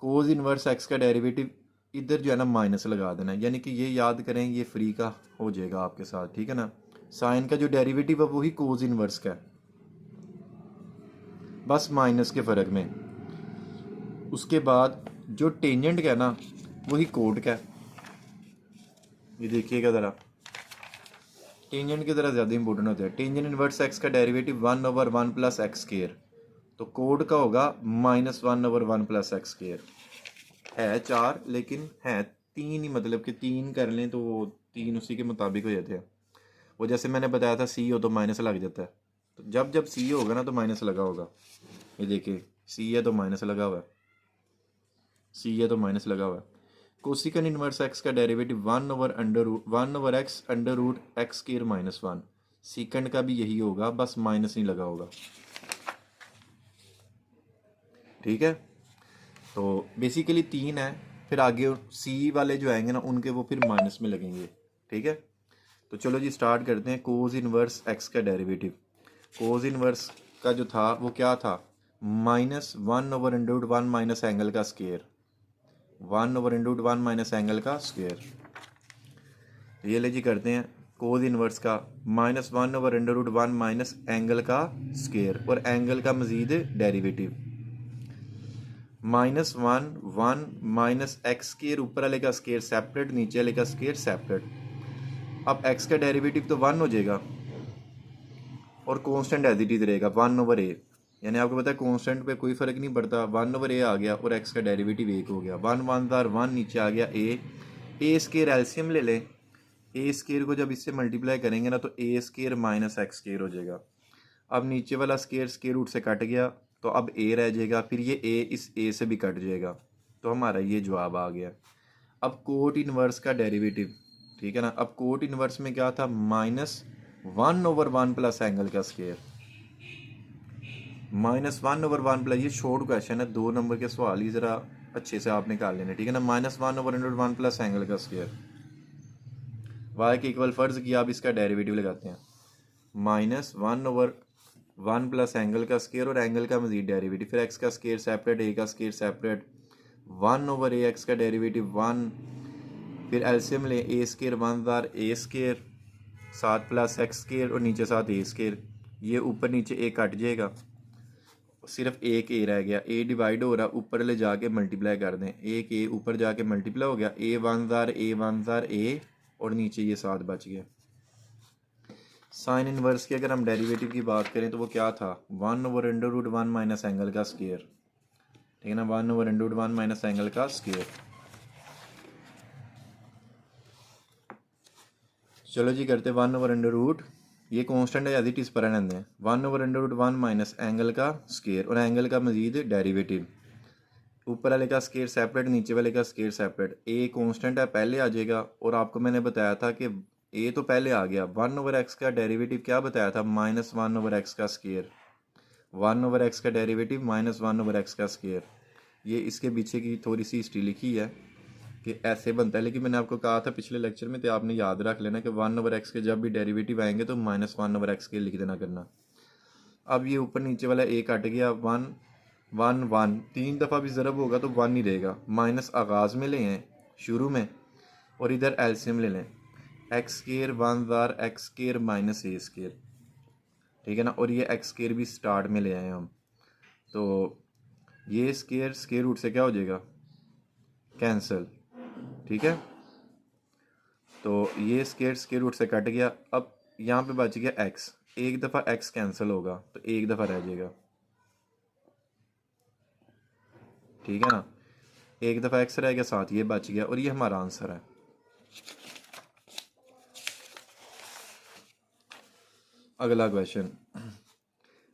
S1: कोज इन्वर्स एक्स का डेरिवेटिव इधर जो है ना माइनस लगा देना, यानी कि ये याद करें ये फ्री का हो जाएगा आपके साथ। ठीक है ना, साइन का जो डेरिवेटिव है वही कोज इन्वर्स का है, बस माइनस के फ़र्क में। उसके बाद जो टेंजेंट का है ना वही कोट का है। ये देखिएगा ज़रा, टेंजेंट की तरह ज़्यादा इंपॉर्टेंट होता है। टेंजेंट इन्वर्स एक्स का डेरिवेटिव 1/1 प्लस एक्स स्केयर, तो कोड का होगा -1/1 प्लस एक्स स्केयर। है 4 लेकिन है 3 ही, मतलब कि 3 कर लें तो वो 3 उसी के मुताबिक हो जाते हैं। वो जैसे मैंने बताया था सी हो तो माइनस लग जाता है, तो जब जब सी होगा ना तो माइनस लगा होगा। ये देखिए सी है तो माइनस लगा हुआ है, सी है तो माइनस लगा हुआ है। कोसिकन इनवर्स एक्स का derivative 1/x under root x square -1, secant का भी यही होगा, बस माइनस नहीं लगा होगा। ठीक है, तो बेसिकली 3 है, फिर आगे सी वाले जो आएंगे ना उनके वो फिर माइनस में लगेंगे। ठीक है, तो चलो जी स्टार्ट करते हैं। कोज इनवर्स एक्स का डेरिवेटिव, कोज इनवर्स का जो था वो क्या था, -1/√1 माइनस एंगल का स्क्वायर, 1/√1 माइनस एंगल का स्क्वायर। ये ले जी करते हैं कोज इनवर्स का -1/√1 माइनस एंगल का स्क्वायर और एंगल का मजीद डेरिवेटिव -1 माइनस एक्स स्क्वायर, ऊपर वाले का स्क्वायर सेपरेट, नीचे वाले का स्क्वायर सेपरेट। अब एक्स का डेरिवेटिव तो 1 हो जाएगा और कांस्टेंट एज इट इज रहेगा 1/a, यानी आपको पता है कांस्टेंट पे कोई फर्क नहीं पड़ता। 1/a आ गया और एक्स का डेरिवेटिव 1 हो गया। 1 नीचे आ गया ए स्क्वायर एलसीएम ले लें। ए स्क्वायर को जब इससे मल्टीप्लाई करेंगे ना तो ए स्क्वायर माइनस एक्स स्क्वायर हो जाएगा। अब नीचे वाला स्क्वायर स्क्वायर रूट से कट गया तो अब ए रह जाएगा, फिर ये ए इस ए से भी कट जाएगा, तो हमारा ये जवाब आ गया। अब कोट इनवर्स का डेरिवेटिव, ठीक है ना, अब कोट इनवर्स में क्या था, -1/1 प्लस एंगल का स्क्वायर, -1/1 प्लस, ये शॉर्ट क्वेश्चन है 2 नंबर के सवाल, ही ज़रा अच्छे से आप निकाल लेना। ठीक है ना, -1/1 प्लस एंगल का स्क्वायर, वाई के इक्वल फर्ज किया, अब इसका डेरिवेटिव लगाते हैं -1/1 प्लस एंगल का स्क्वायर और एंगल का मजीद डेरिवेटिव, फिर एक्स का स्क्वायर सेपरेट, ए का स्क्वायर सेपरेट, 1/a एक्स का डेरिवेटिव 1, फिर एलसीएम ले, ए स्क्वायर 1 ए स्क्वायर 7 प्लस एक्स स्क्वायर और नीचे 7 ए स्क्वायर, ये ऊपर नीचे ए कट जाएगा, सिर्फ एक ए रह गया, ए डिवाइड हो रहा, ऊपर ले जाके मल्टीप्लाई कर दें, एक ए ऊपर जाके मल्टीप्लाई हो गया, ए 1 ए और नीचे ये 7 बच गया। साइन इनवर्स की अगर हम डेरिवेटिव की बात करें तो वो क्या था, 1/√1 माइनस एंगल का स्क्वायर। ठीक है ना, 1/√1 माइनस एंगल का स्क्वायर। चलो जी करते 1/√, ये कांस्टेंट है, एज इट इज़ पर रहने दें, 1/√1 माइनस एंगल का स्क्वायर और एंगल का मजीद डेरिवेटिव, ऊपर वाले का स्क्वायर सेपरेट, नीचे वाले का स्क्वायर सेपरेट। ए कांस्टेंट है पहले आ जाएगा, और आपको मैंने बताया था कि ए तो पहले आ गया, 1/x का डेरिवेटिव क्या बताया था, -1/x का स्क्वायर, 1/x का डेरिवेटिव -1/x का स्क्वायर। ये इसके पीछे की थोड़ी सी हिस्ट्री लिखी है कि ऐसे बनता है, लेकिन मैंने आपको कहा था पिछले लेक्चर में, तो आपने याद रख लेना कि 1/x के जब भी डेरिवेटिव आएंगे तो -1/x के लिख देना करना। अब ये ऊपर नीचे वाला ए कट गया, 1 3 दफ़ा भी ज़रब होगा तो 1 ही रहेगा, माइनस आगाज़ में ले हैं शुरू में, और इधर एलसीएम ले लें, x square 1 x square minus a square. ठीक है ना, और ये एक्स स्क्वायर भी स्टार्ट में ले आए हम, तो ये स्क्वायर स्क्वायर रूट से क्या हो जाएगा, कैंसिल। ठीक है, तो ये स्क्वायर स्क्वायर रूट से कट गया, अब यहाँ पे बच गया एक्स, एक दफ़ा एक्स कैंसिल होगा तो एक दफ़ा रह जाएगा। ठीक है ना, एक दफ़ा एक्स रह गया, साथ ये बच गया और ये हमारा आंसर है। अगला क्वेश्चन,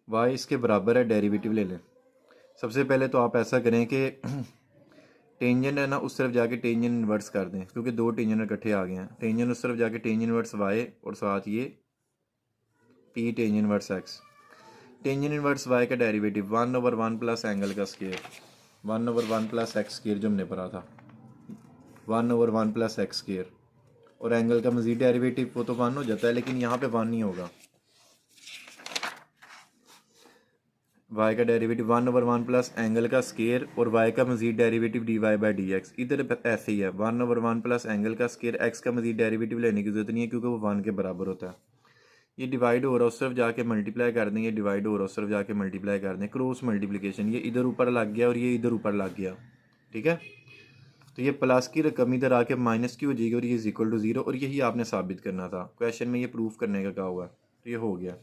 S1: वाई इसके बराबर है, डेरिवेटिव ले लें। सबसे पहले तो आप ऐसा करें कि टेंजेंट है ना, उस तरफ जाके टेंजेंट इन्वर्स कर दें, क्योंकि दो टेंजेंट इकट्ठे आ गए हैं। टेंजेंट उस तरफ जाके टेंजेंट इन्वर्स वाई और साथ ये p tangent inverse x. Tangent inverse y का डेरिवेटिव 1/1 प्लस एंगल का स्क्वायर, 1/1 प्लस एक्स स्क्वायर जो हमने पढ़ा था, 1/1 प्लस एक्स स्क्वायर। और एंगल का मजीद डेरिवेटिव वो तो 1 हो जाता है, लेकिन यहाँ पे 1 नहीं होगा। y का डेरिवेटिव 1/1 प्लस एंगल का स्केयर और y का मजीद डेरिवेटिव dy/dx। इधर ऐसे ही है, 1/1 प्लस एंगल का स्केयर, x का मजीद डेरिवेटिव लेने की जरूरत नहीं है क्योंकि वो 1 के बराबर होता है। ये डिवाइड हो रहा है, उस तरफ जाके मल्टीप्लाई कर दें, ये डिवाइड हो रहा है, उस तरफ जाके मल्टीप्लाई कर दें, क्रॉस मल्टीप्लिकेशन। ये इधर ऊपर लग गया और ये इधर ऊपर लग गया, ठीक है। तो ये प्लस की रकम इधर आके माइनस की हो जाएगी और ये इज इक्वल टू 0, और यही आपने साबित करना था। क्वेश्चन में ये प्रूफ करने का कहा हुआ है, तो ये हो गया।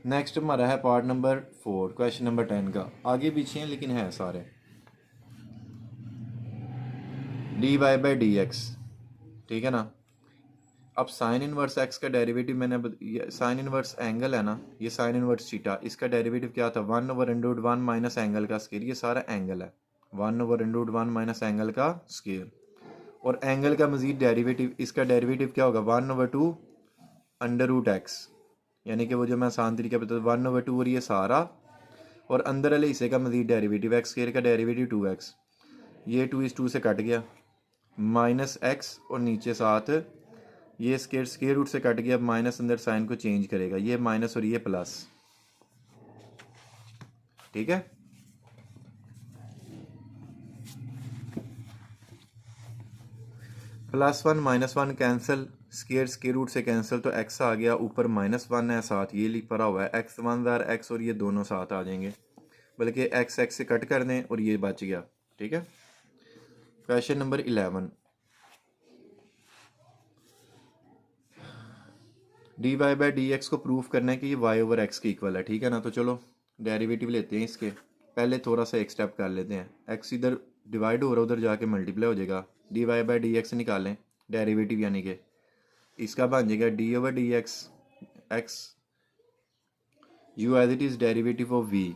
S1: नेक्स्ट हमारा है पार्ट नंबर 4, क्वेश्चन नंबर 10 का। आगे पीछे हैं लेकिन है सारे। dy/dx, ठीक है ना। अब साइन इनवर्स एक्स का डेरिवेटिव मैंने साइन इनवर्स एंगल है ना, ये साइन इनवर्स थीटा, इसका डेरिवेटिव क्या था, 1/√1 माइनस एंगल का स्केयर। ये सारा एंगल है, 1/√1 माइनस एंगल का स्केयर। और एंगल का मजीद डेरिवेटिव, इसका डेरिवेटिव क्या होगा, 1/2 √x, यानी कि वो जो मैं आसान तरीका बता 1/2 और ये सारा, और अंदर वाले हिस्से का मजीद डेरिवेटिव एक्स स्क्वायर का डेरिवेटिव 2x। ये 2 इस 2 से कट गया, माइनस एक्स और नीचे साथ ये स्केयर रूट से कट गया, माइनस अंदर साइन को चेंज करेगा, ये माइनस और ये प्लस, ठीक है। +1 -1 कैंसिल, स्केयर रूट से कैंसिल, तो x आ गया, ऊपर -1 है, साथ ये लिख पड़ा हुआ है x1 x, और ये दोनों साथ आ जाएंगे, बल्कि x से कट कर दें और ये बच गया, ठीक है। क्वेश्चन नंबर 11, dy/dx को प्रूफ करना है कि ये y/x के इक्वल है, ठीक है ना। तो चलो डेरिवेटिव लेते हैं इसके। पहले थोड़ा सा एक स्टेप कर लेते हैं, x इधर डिवाइड हो रहा है, उधर जाके मल्टीप्लाई हो जाएगा, dy/dx निकालें डेरिवेटिव, यानी कि इसका बन जाएगा d/dx x u as it is derivative of v।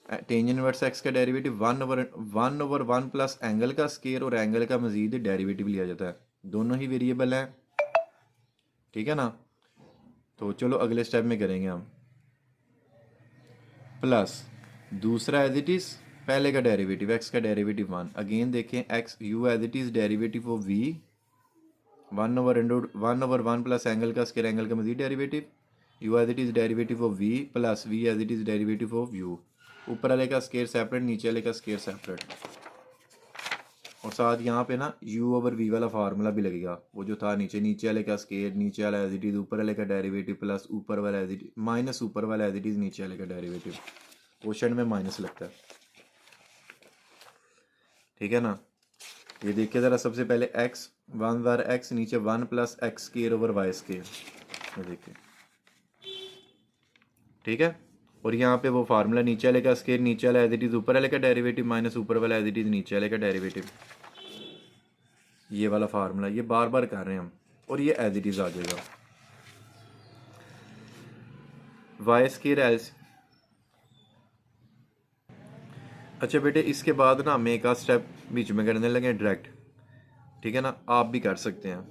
S1: Tangent inverse x का डेरिवेटिव 1/1 प्लस एंगल का स्केयर और एंगल का मजीद डेरिवेटिव लिया जाता है, दोनों ही वेरिएबल हैं, ठीक है ना। तो चलो अगले स्टेप में करेंगे हम, प्लस दूसरा एज इट इज़ पहले का डेरिवेटिव, x का डेरिवेटिव 1, अगेन देखें x u as it is derivative of v, 1/1 plus angle का स्केयर, एंगल का मजीद derivative, u as it is derivative of v plus v as it is derivative of u। ऊपर वाले का square separate, नीचे वाले का स्केयर सेपरेट, और साथ यहाँ पे ना u/v वाला फार्मूला भी लगेगा, वो जो था नीचे वाले का स्केयर, नीचे वाला एज इट इज़ ऊपर वाले का डेरिवेटिव, प्लस ऊपर वाला एज इट माइनस ऊपर वाला एज इट इज़ नीचे वाले का डेरिवेटिव। क्वेश्चन में माइनस लगता है, ठीक है ना। ये देखिए ज़रा, सबसे पहले x 1/x, नीचे 1 plus x square over y square, ये देखिए, ठीक है। और यहाँ पे वो फार्मूला, नीचे वाले का स्केयर, नीचे वाला एज इट इज़ ऊपर वाले का डेरिवेटिव, माइनस ऊपर वाला एज इट इज़ नीचे वाले का डेरिवेटिव, ये वाला फार्मूला, ये बार बार कर रहे हैं हम, और ये एज इट इज़ आ जाएगा वाई स्केयर एज। अच्छा बेटे, इसके बाद ना हम एक आध स्टेप बीच में करने लगे डायरेक्ट, ठीक है ना, आप भी कर सकते हैं।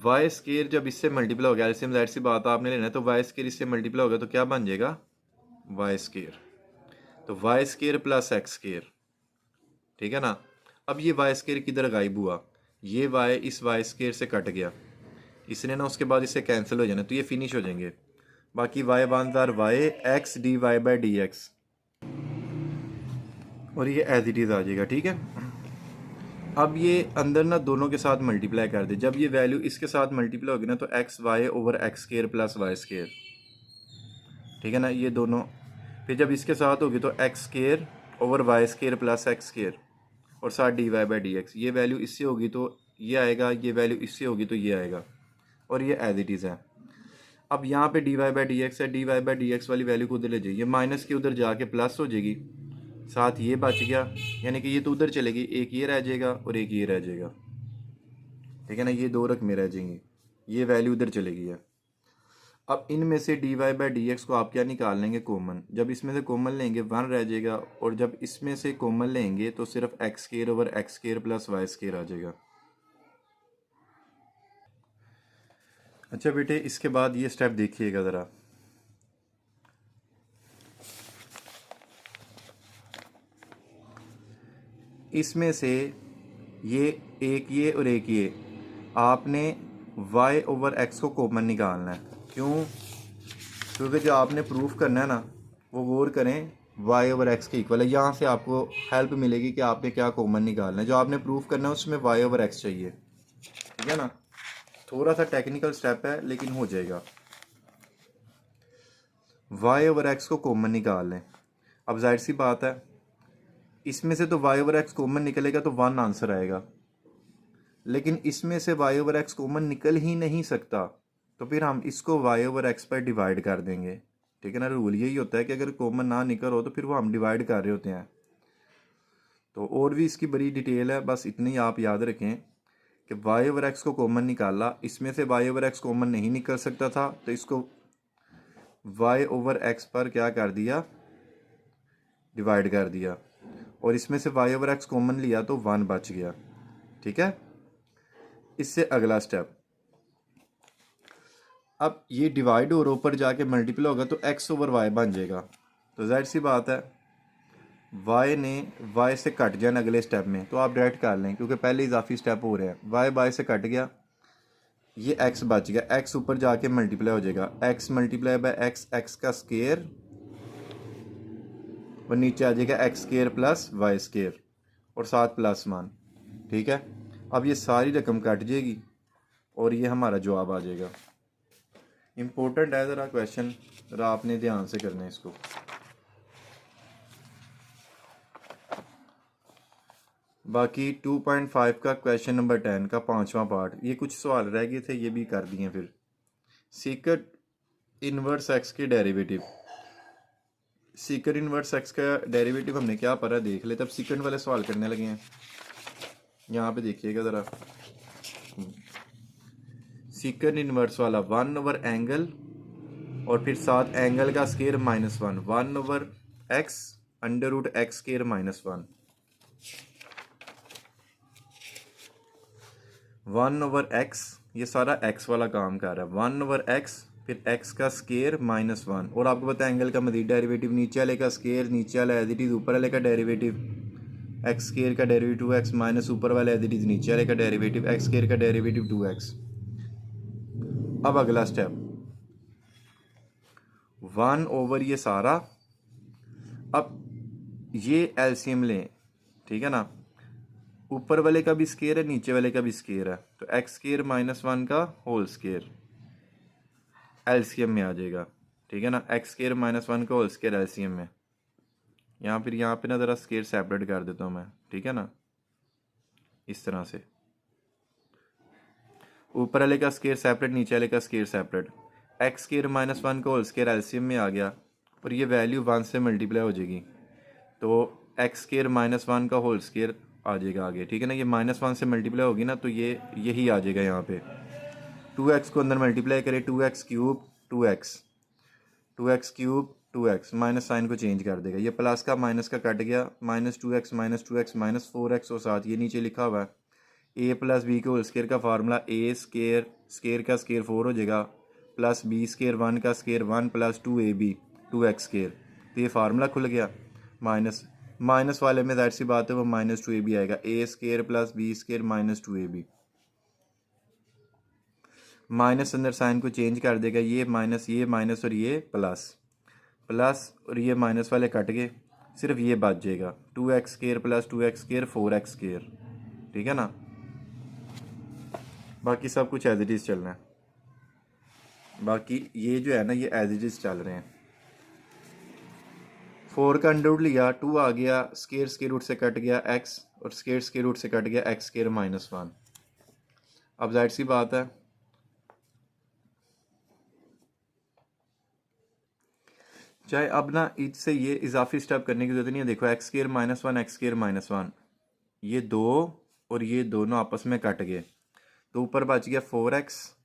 S1: वाई स्केयर जब इससे मल्टीप्लाई हो गया, जैसे जाहिर सी बात आपने लेना है, तो वाई स्केयर इससे मल्टीप्लाई हो गया तो क्या बन जाएगा, वाई स्केयर, तो y square plus x square, ठीक है ना। अब ये वाई स्केयर किधर गायब हुआ, ये वाई इस वाई स्केयर से कट गया, इसने ना उसके बाद इससे कैंसिल हो जाना, तो ये फिनिश हो जाएंगे। बाकी वाई बांधार वाई एक्स dy/dx, और ये एज इट इज़ आ जाएगा, ठीक है। अब ये अंदर ना दोनों के साथ मल्टीप्लाई कर दे, जब ये वैल्यू इसके साथ मल्टीप्लाई होगी ना, तो x y over x square plus y square, ठीक है ना, ये दोनों। फिर जब इसके साथ होगी तो x square over y square plus x square, और साथ dy/dx, ये वैल्यू इससे होगी तो ये आएगा, ये वैल्यू इससे होगी तो ये आएगा, और ये एज इट इज़ है। अब यहाँ पे dy/dx है, dy/dx वाली वैल्यू को उधर ले जाइए, माइनस के उधर जाके प्लस हो जाएगी, साथ ये बच गया, यानी कि ये तो उधर चलेगी, एक ये रह जाएगा और एक ये रह जाएगा, ठीक है ना। ये दो रकमें रह जाएंगी, ये वैल्यू उधर चलेगी है। अब इनमें से d Y by D x को आप क्या निकाल लेंगे, कॉमन। जब इसमें से कॉमन लेंगे 1 रह जाएगा, और जब इसमें से कॉमन लेंगे तो सिर्फ x square over x square plus y square आ जाएगा। अच्छा बेटे, इसके बाद ये स्टेप देखिएगा ज़रा। इसमें से ये एक ये और एक ये, आपने y ओवर x को कॉमन निकालना है। क्यों? क्योंकि जो आपने प्रूफ करना है ना, वो गौर करें y ओवर x के इक्वल है। यहाँ से आपको हेल्प मिलेगी कि आपने क्या कॉमन निकालना है। जो आपने प्रूफ करना है उसमें y ओवर x चाहिए, ठीक है ना। थोड़ा सा टेक्निकल स्टेप है लेकिन हो जाएगा। y ओवर x को कॉमन निकाल लें। अब जाहिर सी बात है, इसमें से तो y ओवर x कॉमन निकलेगा तो 1 आंसर आएगा, लेकिन इसमें से y ओवर x कॉमन निकल ही नहीं सकता, तो फिर हम इसको y ओवर x पर डिवाइड कर देंगे, ठीक है ना। रूल यही होता है कि अगर कॉमन ना निकल हो तो फिर वो हम डिवाइड कर रहे होते हैं। तो और भी इसकी बड़ी डिटेल है, बस इतनी आप याद रखें कि y ओवर x को कॉमन निकाला, इसमें से y ओवर x कॉमन नहीं निकल सकता था, तो इसको y ओवर x पर क्या कर दिया, डिवाइड कर दिया, और इसमें से y ओवर x कॉमन लिया तो 1 बच गया, ठीक है। इससे अगला स्टेप, अब ये डिवाइड और ऊपर जाके मल्टीप्लाई होगा तो x ओवर y बन जाएगा। तो जाहिर सी बात है y ने y से कट जाना अगले स्टेप में, तो आप डायरेक्ट कर लें क्योंकि पहले इजाफी स्टेप हो रहे हैं। y से कट गया, ये x बच गया, x ऊपर जाके मल्टीप्लाई हो जाएगा, x multiply by x, x का स्केयर, और नीचे आ जाएगा x square plus y square और साथ प्लस 1, ठीक है। अब ये सारी रकम कट जाएगी और ये हमारा जवाब आ जाएगा। इम्पोर्टेंट है ज़रा क्वेश्चन, ज़रा आपने ध्यान से करना है इसको। बाकी 2.5 का क्वेश्चन नंबर 10 का 5वां पार्ट, ये कुछ सवाल रह गए थे, ये भी कर दिए। फिर सीकट इनवर्स एक्स के डेरिवेटिव, सीकट इनवर्स एक्स का डेरिवेटिव हमने क्या पढ़ा देख ले, तब सीकट वाले सवाल करने लगे हैं। यहाँ पे देखिएगा ज़रा, सीकट इनवर्स वाला 1 ओवर एंगल और फिर साथ एंगल का square -1, 1 over x under root x square -1, 1 over x, ये सारा एक्स वाला काम कर रहा है, 1 ओवर एक्स फिर एक्स का स्केयर -1, और आपको पता है एंगल का मजीद डेरिवेटिव, नीचे वाले का स्केयर नीचे वाला एज इट इज़ ऊपर वाले का डेरिवेटिव, एक्स स्केयर का डेरिवेटिव x माइनस ऊपर वाला एज इट इज़ नीचे वाले का डेरिवेटिव, एक्स स्केयर का डेरिवेटिव 2x। अब अगला स्टेप 1 ओवर ये सारा, अब ये एलसीएम लें, ठीक है ना। ऊपर वाले का भी स्केयर है, नीचे वाले का भी स्केयर है, तो एक्स स्केयर -1 का होल स्केयर एलसीएम में आ जाएगा, ठीक है ना। एक्स स्केयर -1 का होल स्केयर एलसीएम में, यहाँ पे ना ज़रा स्केयर सेपरेट कर देता हूँ मैं, ठीक है ना, इस तरह से। ऊपर वाले का स्केयर सेपरेट, नीचे वाले का स्केयर सेपरेट, एक्स स्केयर -1 का होल स्केयर एलसीएम में आ गया, और ये वैल्यू 1 से मल्टीप्लाई हो जाएगी, तो एक्स स्केयर -1 का होल स्केयर आ जाएगा आगे, ठीक है ना। ये -1 से मल्टीप्लाई होगी ना, तो ये यही आ जाएगा यहाँ पे। 2x को अंदर मल्टीप्लाई करें, 2x cube 2x, 2x cube 2x, minus sine को चेंज कर देगा, ये प्लस का माइनस का कट गया, -2x -4x, और साथ ये नीचे लिखा हुआ है a प्लस बी के होल स्केयर का फार्मूला, a स्केयर स्केयर का स्केयर 4 हो जाएगा, प्लस b स्केयर 1 का square 1 plus 2ab 2x square, तो ये फार्मूला खुल गया। माइनस वाले में ज़ाहिर सी बात है वो -2ab आएगा, a square plus b square -2ab, minus अंदर साइन को चेंज कर देगा, ये माइनस और ये प्लस, और ये माइनस वाले कट गए, सिर्फ ये बच जाएगा 2x square plus 2x square 4x square, ठीक है ना। बाकी सब कुछ एज इट इज़ चलना है, बाकी ये जो है ना ये एज इट इज़ चल रहे हैं। 4 का अंडर रूट लिया, 2 आ गया, स्केयर रूट से कट गया x, और स्केयर रूट से कट गया x स्केयर -1। अब जाहिर सी बात है चाहे अब ना इससे ये इजाफी स्टेप करने की जरूरत नहीं है। देखो x square minus one, x square minus one, ये दो और ये दोनों आपस में कट गए, तो ऊपर बच गया 4x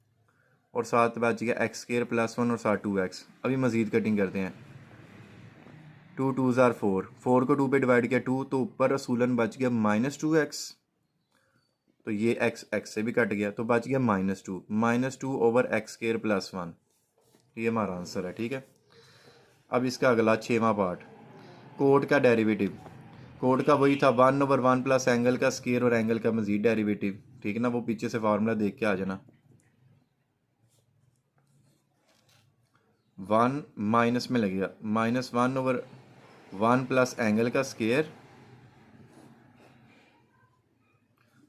S1: और साथ बच गया एक्स स्केयर प्लस वन और साथ 2x। अभी मज़ीद कटिंग करते हैं। 2 2 ज़ार 4, 4 को 2 पे डिवाइड किया 2, तो ऊपर रसूलन बच गया -2x, तो ये x x से भी कट गया, तो बच गया -2 over x square plus one. ये हमारा आंसर है। ठीक है, अब इसका अगला 6वां पार्ट, कोड का डेरिवेटिव। कोड का वही था 1/1 प्लस एंगल का स्केयर और एंगल का मजीद डेरिवेटिव। ठीक है ना, वो पीछे से फार्मूला देख के आ जाना। 1 माइनस में लगेगा -1/1 प्लस एंगल का स्केयर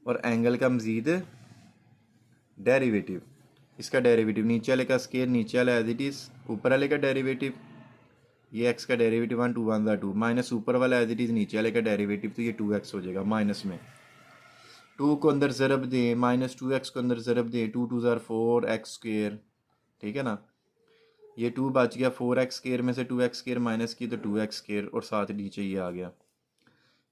S1: और एंगल का मजीद डेरिवेटिव। इसका डेरिवेटिव नीचे वाले का स्केयर, नीचे वाला एज इट इज़, ऊपर वाले का डेरिवेटिव, ये एक्स का डेरिवेटिव 1 2 1 2 माइनस ऊपर वाला एज इट इज़ नीचे वाले का डेरिवेटिव, तो ये 2x हो जाएगा। माइनस में 2 को अंदर ज़रब दें, -2x को अंदर ज़रब दें, 2 2 ज़ार 4 एक्स स्केयर। ठीक है ना, ये 2 बच गया, 4x स्केयर में से 2x स्केयर माइनस की तो 2x स्केयर और साथ नीचे ये आ गया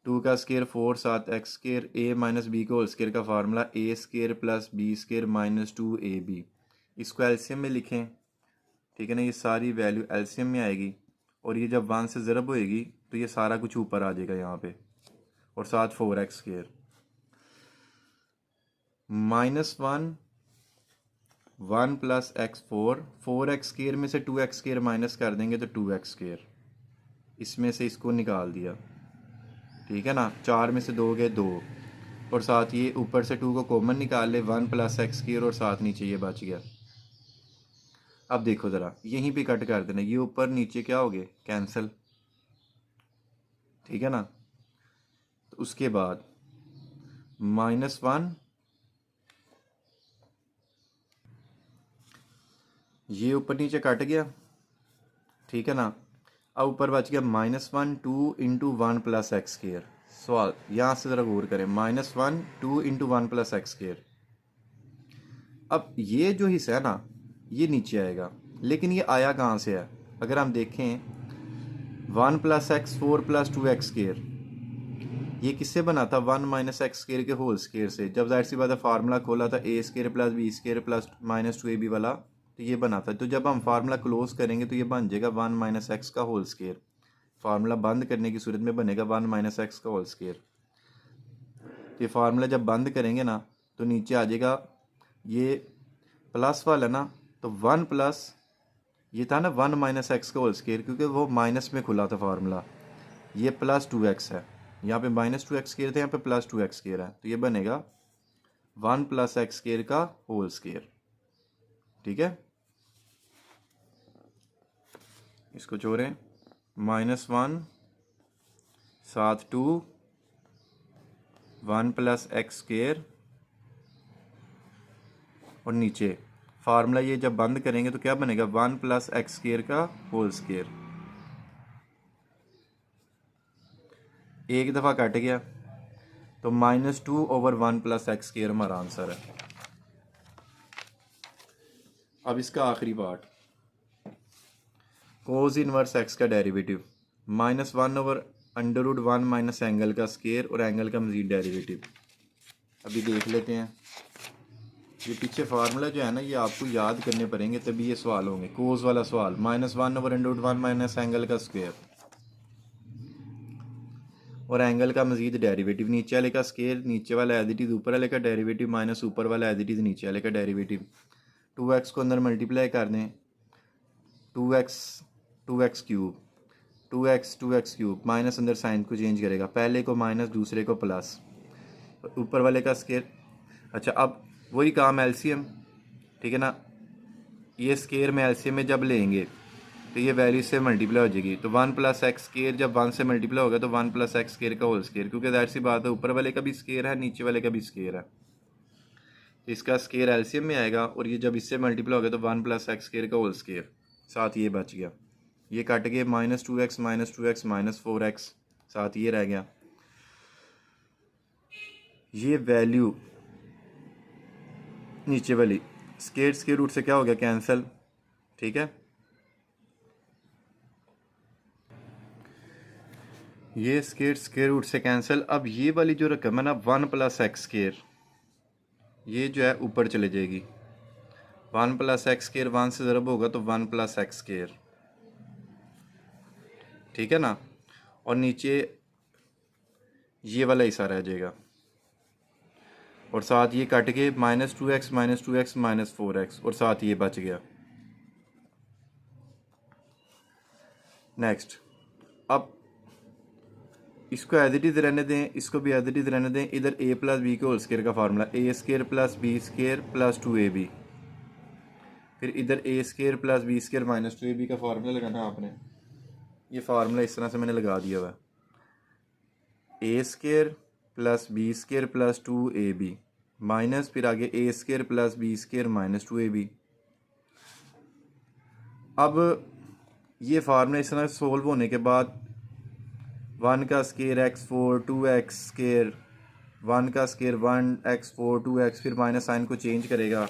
S1: 2 का स्केयर 4 साथ x square, a minus b को होल स्केयर का formula a square plus b square -2ab। इसको एलसीएम में लिखें। ठीक है ना, ये सारी वैल्यू एलसीएम में आएगी और ये जब 1 से ज़रब होएगी तो ये सारा कुछ ऊपर आ जाएगा यहाँ पे, और साथ 4x square -1 1 plus x 4x square में से 2x स्केयर माइनस कर देंगे तो 2x स्केयर, इसमें से इसको निकाल दिया। ठीक है ना, 4 में से 2 गए 2, और साथ ये ऊपर से 2 को कॉमन निकाल ले, 1 प्लस एक्स स्केयर और साथ नीचे ये बच गया। अब देखो ज़रा, यहीं पे कट कर देना, ये ऊपर नीचे क्या हो गए, कैंसिल। ठीक है ना, तो उसके बाद -1, ये ऊपर नीचे कट गया। ठीक है ना, अब ऊपर बच गया -1 2 इंटू 1 प्लस एक्स स्केयर। सवाल यहाँ से ज़रा गौर करें, -1 2 इंटू 1 प्लस एक्स स्केयर। अब ये जो हिस्सा है ना, ये नीचे आएगा, लेकिन ये आया कहाँ से है? अगर हम देखें 1 plus x 4 plus 2x square, ये किससे बना था? 1 माइनस एक्स स्केयर के होल स्केयर से। जब जाहिर सी बात है फार्मूला खोला था a square plus b square plus -2ab वाला, तो ये बना था। तो जब हम फार्मूला क्लोज करेंगे तो ये बन जाएगा 1 माइनस एक्स का होल स्केयर। फार्मूला बंद करने की सूरत में बनेगा 1 माइनस एक्स का होल स्केयर। तो ये फार्मूला जब बंद करेंगे ना तो नीचे आ जाएगा ये प्लस वाला ना, तो 1 प्लस ये था ना 1 माइनस एक्स का होल स्केयर, क्योंकि वो माइनस में खुला था फार्मूला। ये प्लस 2x है, यहाँ पे -2x स्केयर थे, यहाँ पे प्लस 2x स्केयर है, तो ये बनेगा 1 प्लस एक्स स्केयर का होल स्केयर। ठीक है, इसको जोड़ें, -1 साथ 2 1 प्लस एक्स स्केयर, और नीचे फार्मूला ये जब बंद करेंगे तो क्या बनेगा? 1 प्लस एक्स स्केयर का होल स्केयर। एक दफ़ा कट गया, तो -2 ओवर 1 प्लस एक्स स्केयर हमारा आंसर है। अब इसका आखिरी पार्ट, कोस इनवर्स एक्स का डेरिवेटिव, -1 ओवर √1 माइनस एंगल का स्केयर और एंगल का मजीद डेरिवेटिव। अभी देख लेते हैं। ये पीछे फार्मूला जो है ना, ये आपको याद करने पड़ेंगे तभी ये सवाल होंगे। कोस वाला सवाल, -1 ओवर √1 माइनस एंगल का स्क्वायर और एंगल का मजीद डेरिवेटिव। नीचे वाले का स्केयर, नीचे वाला एज इट इज़, ऊपर वाले का डेरिवेटिव माइनस ऊपर वाला एज इट इज़ नीचे वाले का डेरिवेटिव। 2x को अंदर मल्टीप्लाई कर दें, 2x cube, 2x cube, minus अंदर साइन को चेंज करेगा, पहले को माइनस दूसरे को प्लस, ऊपर वाले का स्केयर। अच्छा, अब वही काम एलसीएम। ठीक है ना, ये स्केयर में एलसीएम में जब लेंगे तो ये वैल्यू से मल्टीप्लाई हो जाएगी, तो 1 प्लस एक्स स्केयर जब 1 से मल्टीप्लाई होगा तो 1 प्लस एक्स स्केयर का होल स्केयर, क्योंकि ज़ाहिर सी बात है ऊपर वाले का भी स्केयर है, नीचे वाले का भी स्केयर है, तो इसका स्केयर एलसीएम में आएगा, और ये जब इससे मल्टीप्लाई होगा तो 1 प्लस एक्स स्केयर का होल स्केयर, साथ ये बच गया, ये कट गए, -2x -4x, साथ ये रह गया। ये वैल्यू नीचे वाली स्केयर रूट से क्या हो गया? कैंसिल। ठीक है, ये स्केयर स्केयर रूट से कैंसिल। अब ये वाली जो रकम है ना 1 प्लस एक्स स्केयर, ये जो है ऊपर चले जाएगी। 1 प्लस एक्स स्केयर 1 से ज़रब होगा तो 1 प्लस एक्स स्केयर, ठीक है ना। और नीचे ये वाला हिस्सा रह जाएगा और साथ ये कट के -2x -4x और साथ ये बच गया। नेक्स्ट, अब इसको एज इट इज़ रहने दें, इसको भी एज इट इज़ रहने दें। इधर a प्लस बी के होल स्केयर का formula a square plus b square plus 2ab, फिर इधर a square plus b square minus 2ab का फार्मूला लगाना आपने। ये फार्मूला इस तरह से मैंने लगा दिया हुआ है, a square plus b square plus 2ab minus फिर आगे a square plus b square minus 2ab। अब ये फार्मूला इस तरह सोल्व होने के बाद 1 का स्केयर x4 2x स्केयर 1 का स्केयर 1x4 2x, फिर माइनस साइन को चेंज करेगा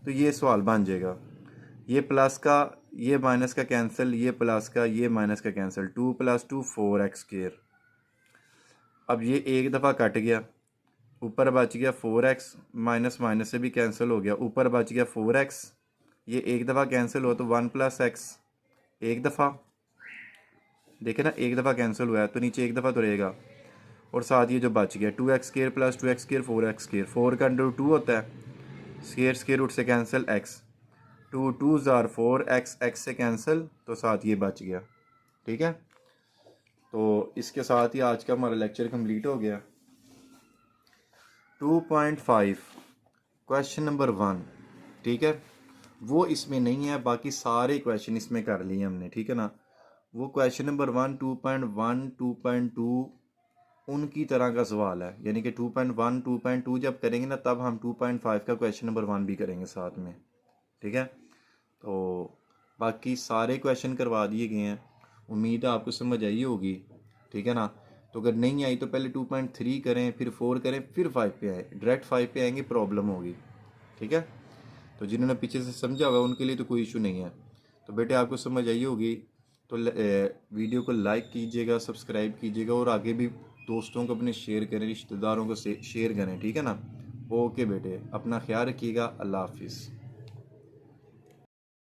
S1: तो ये सवाल बन जाएगा। ये प्लस का ये माइनस का कैंसिल, ये प्लस का ये माइनस का कैंसिल, 2 + 2 4x स्केयर। अब ये एक दफ़ा कट गया, ऊपर बच गया 4x, माइनस माइनस से भी कैंसिल हो गया, ऊपर बच गया 4x। ये एक दफ़ा कैंसिल हो तो 1 + x एक दफ़ा, देखे ना एक दफ़ा कैंसिल हुआ है तो नीचे एक दफ़ा तो रहेगा। और साथ ये जो बच गया 2x square plus 2x square 4x square, 4 का अंडर 2 होता है, स्केयर स्केयर रूट से cancel x, 2 2s are 4, x से कैंसिल तो साथ ये बच गया। ठीक है, तो इसके साथ ही आज का हमारा लेक्चर कंप्लीट हो गया। 2.5 क्वेश्चन नंबर 1, ठीक है, वो इसमें नहीं है, बाकी सारे क्वेश्चन इसमें कर लिए हमने, ठीक है ना। वो क्वेश्चन नंबर 1 2.1 2.2 उनकी तरह का सवाल है, यानी कि 2.1 2.2 जब करेंगे ना तब हम 2.5 का क्वेश्चन नंबर 1 भी करेंगे साथ में, ठीक है। तो बाकी सारे क्वेश्चन करवा दिए गए हैं, उम्मीद है आपको समझ आई होगी, ठीक है ना। तो अगर नहीं आई तो पहले 2.3 करें, फिर 4 करें, फिर 5 पे आए, डायरेक्ट 5 पे आएंगे प्रॉब्लम होगी, ठीक है। तो जिन्होंने पीछे से समझा होगा उनके लिए तो कोई इशू नहीं है। तो बेटे आपको समझ आई होगी तो वीडियो को लाइक कीजिएगा, सब्सक्राइब कीजिएगा और आगे भी दोस्तों को अपने शेयर करें, रिश्तेदारों को शेयर करें, ठीक है ना। ओके बेटे, अपना ख्याल रखिएगा, अल्लाह हाफिज़।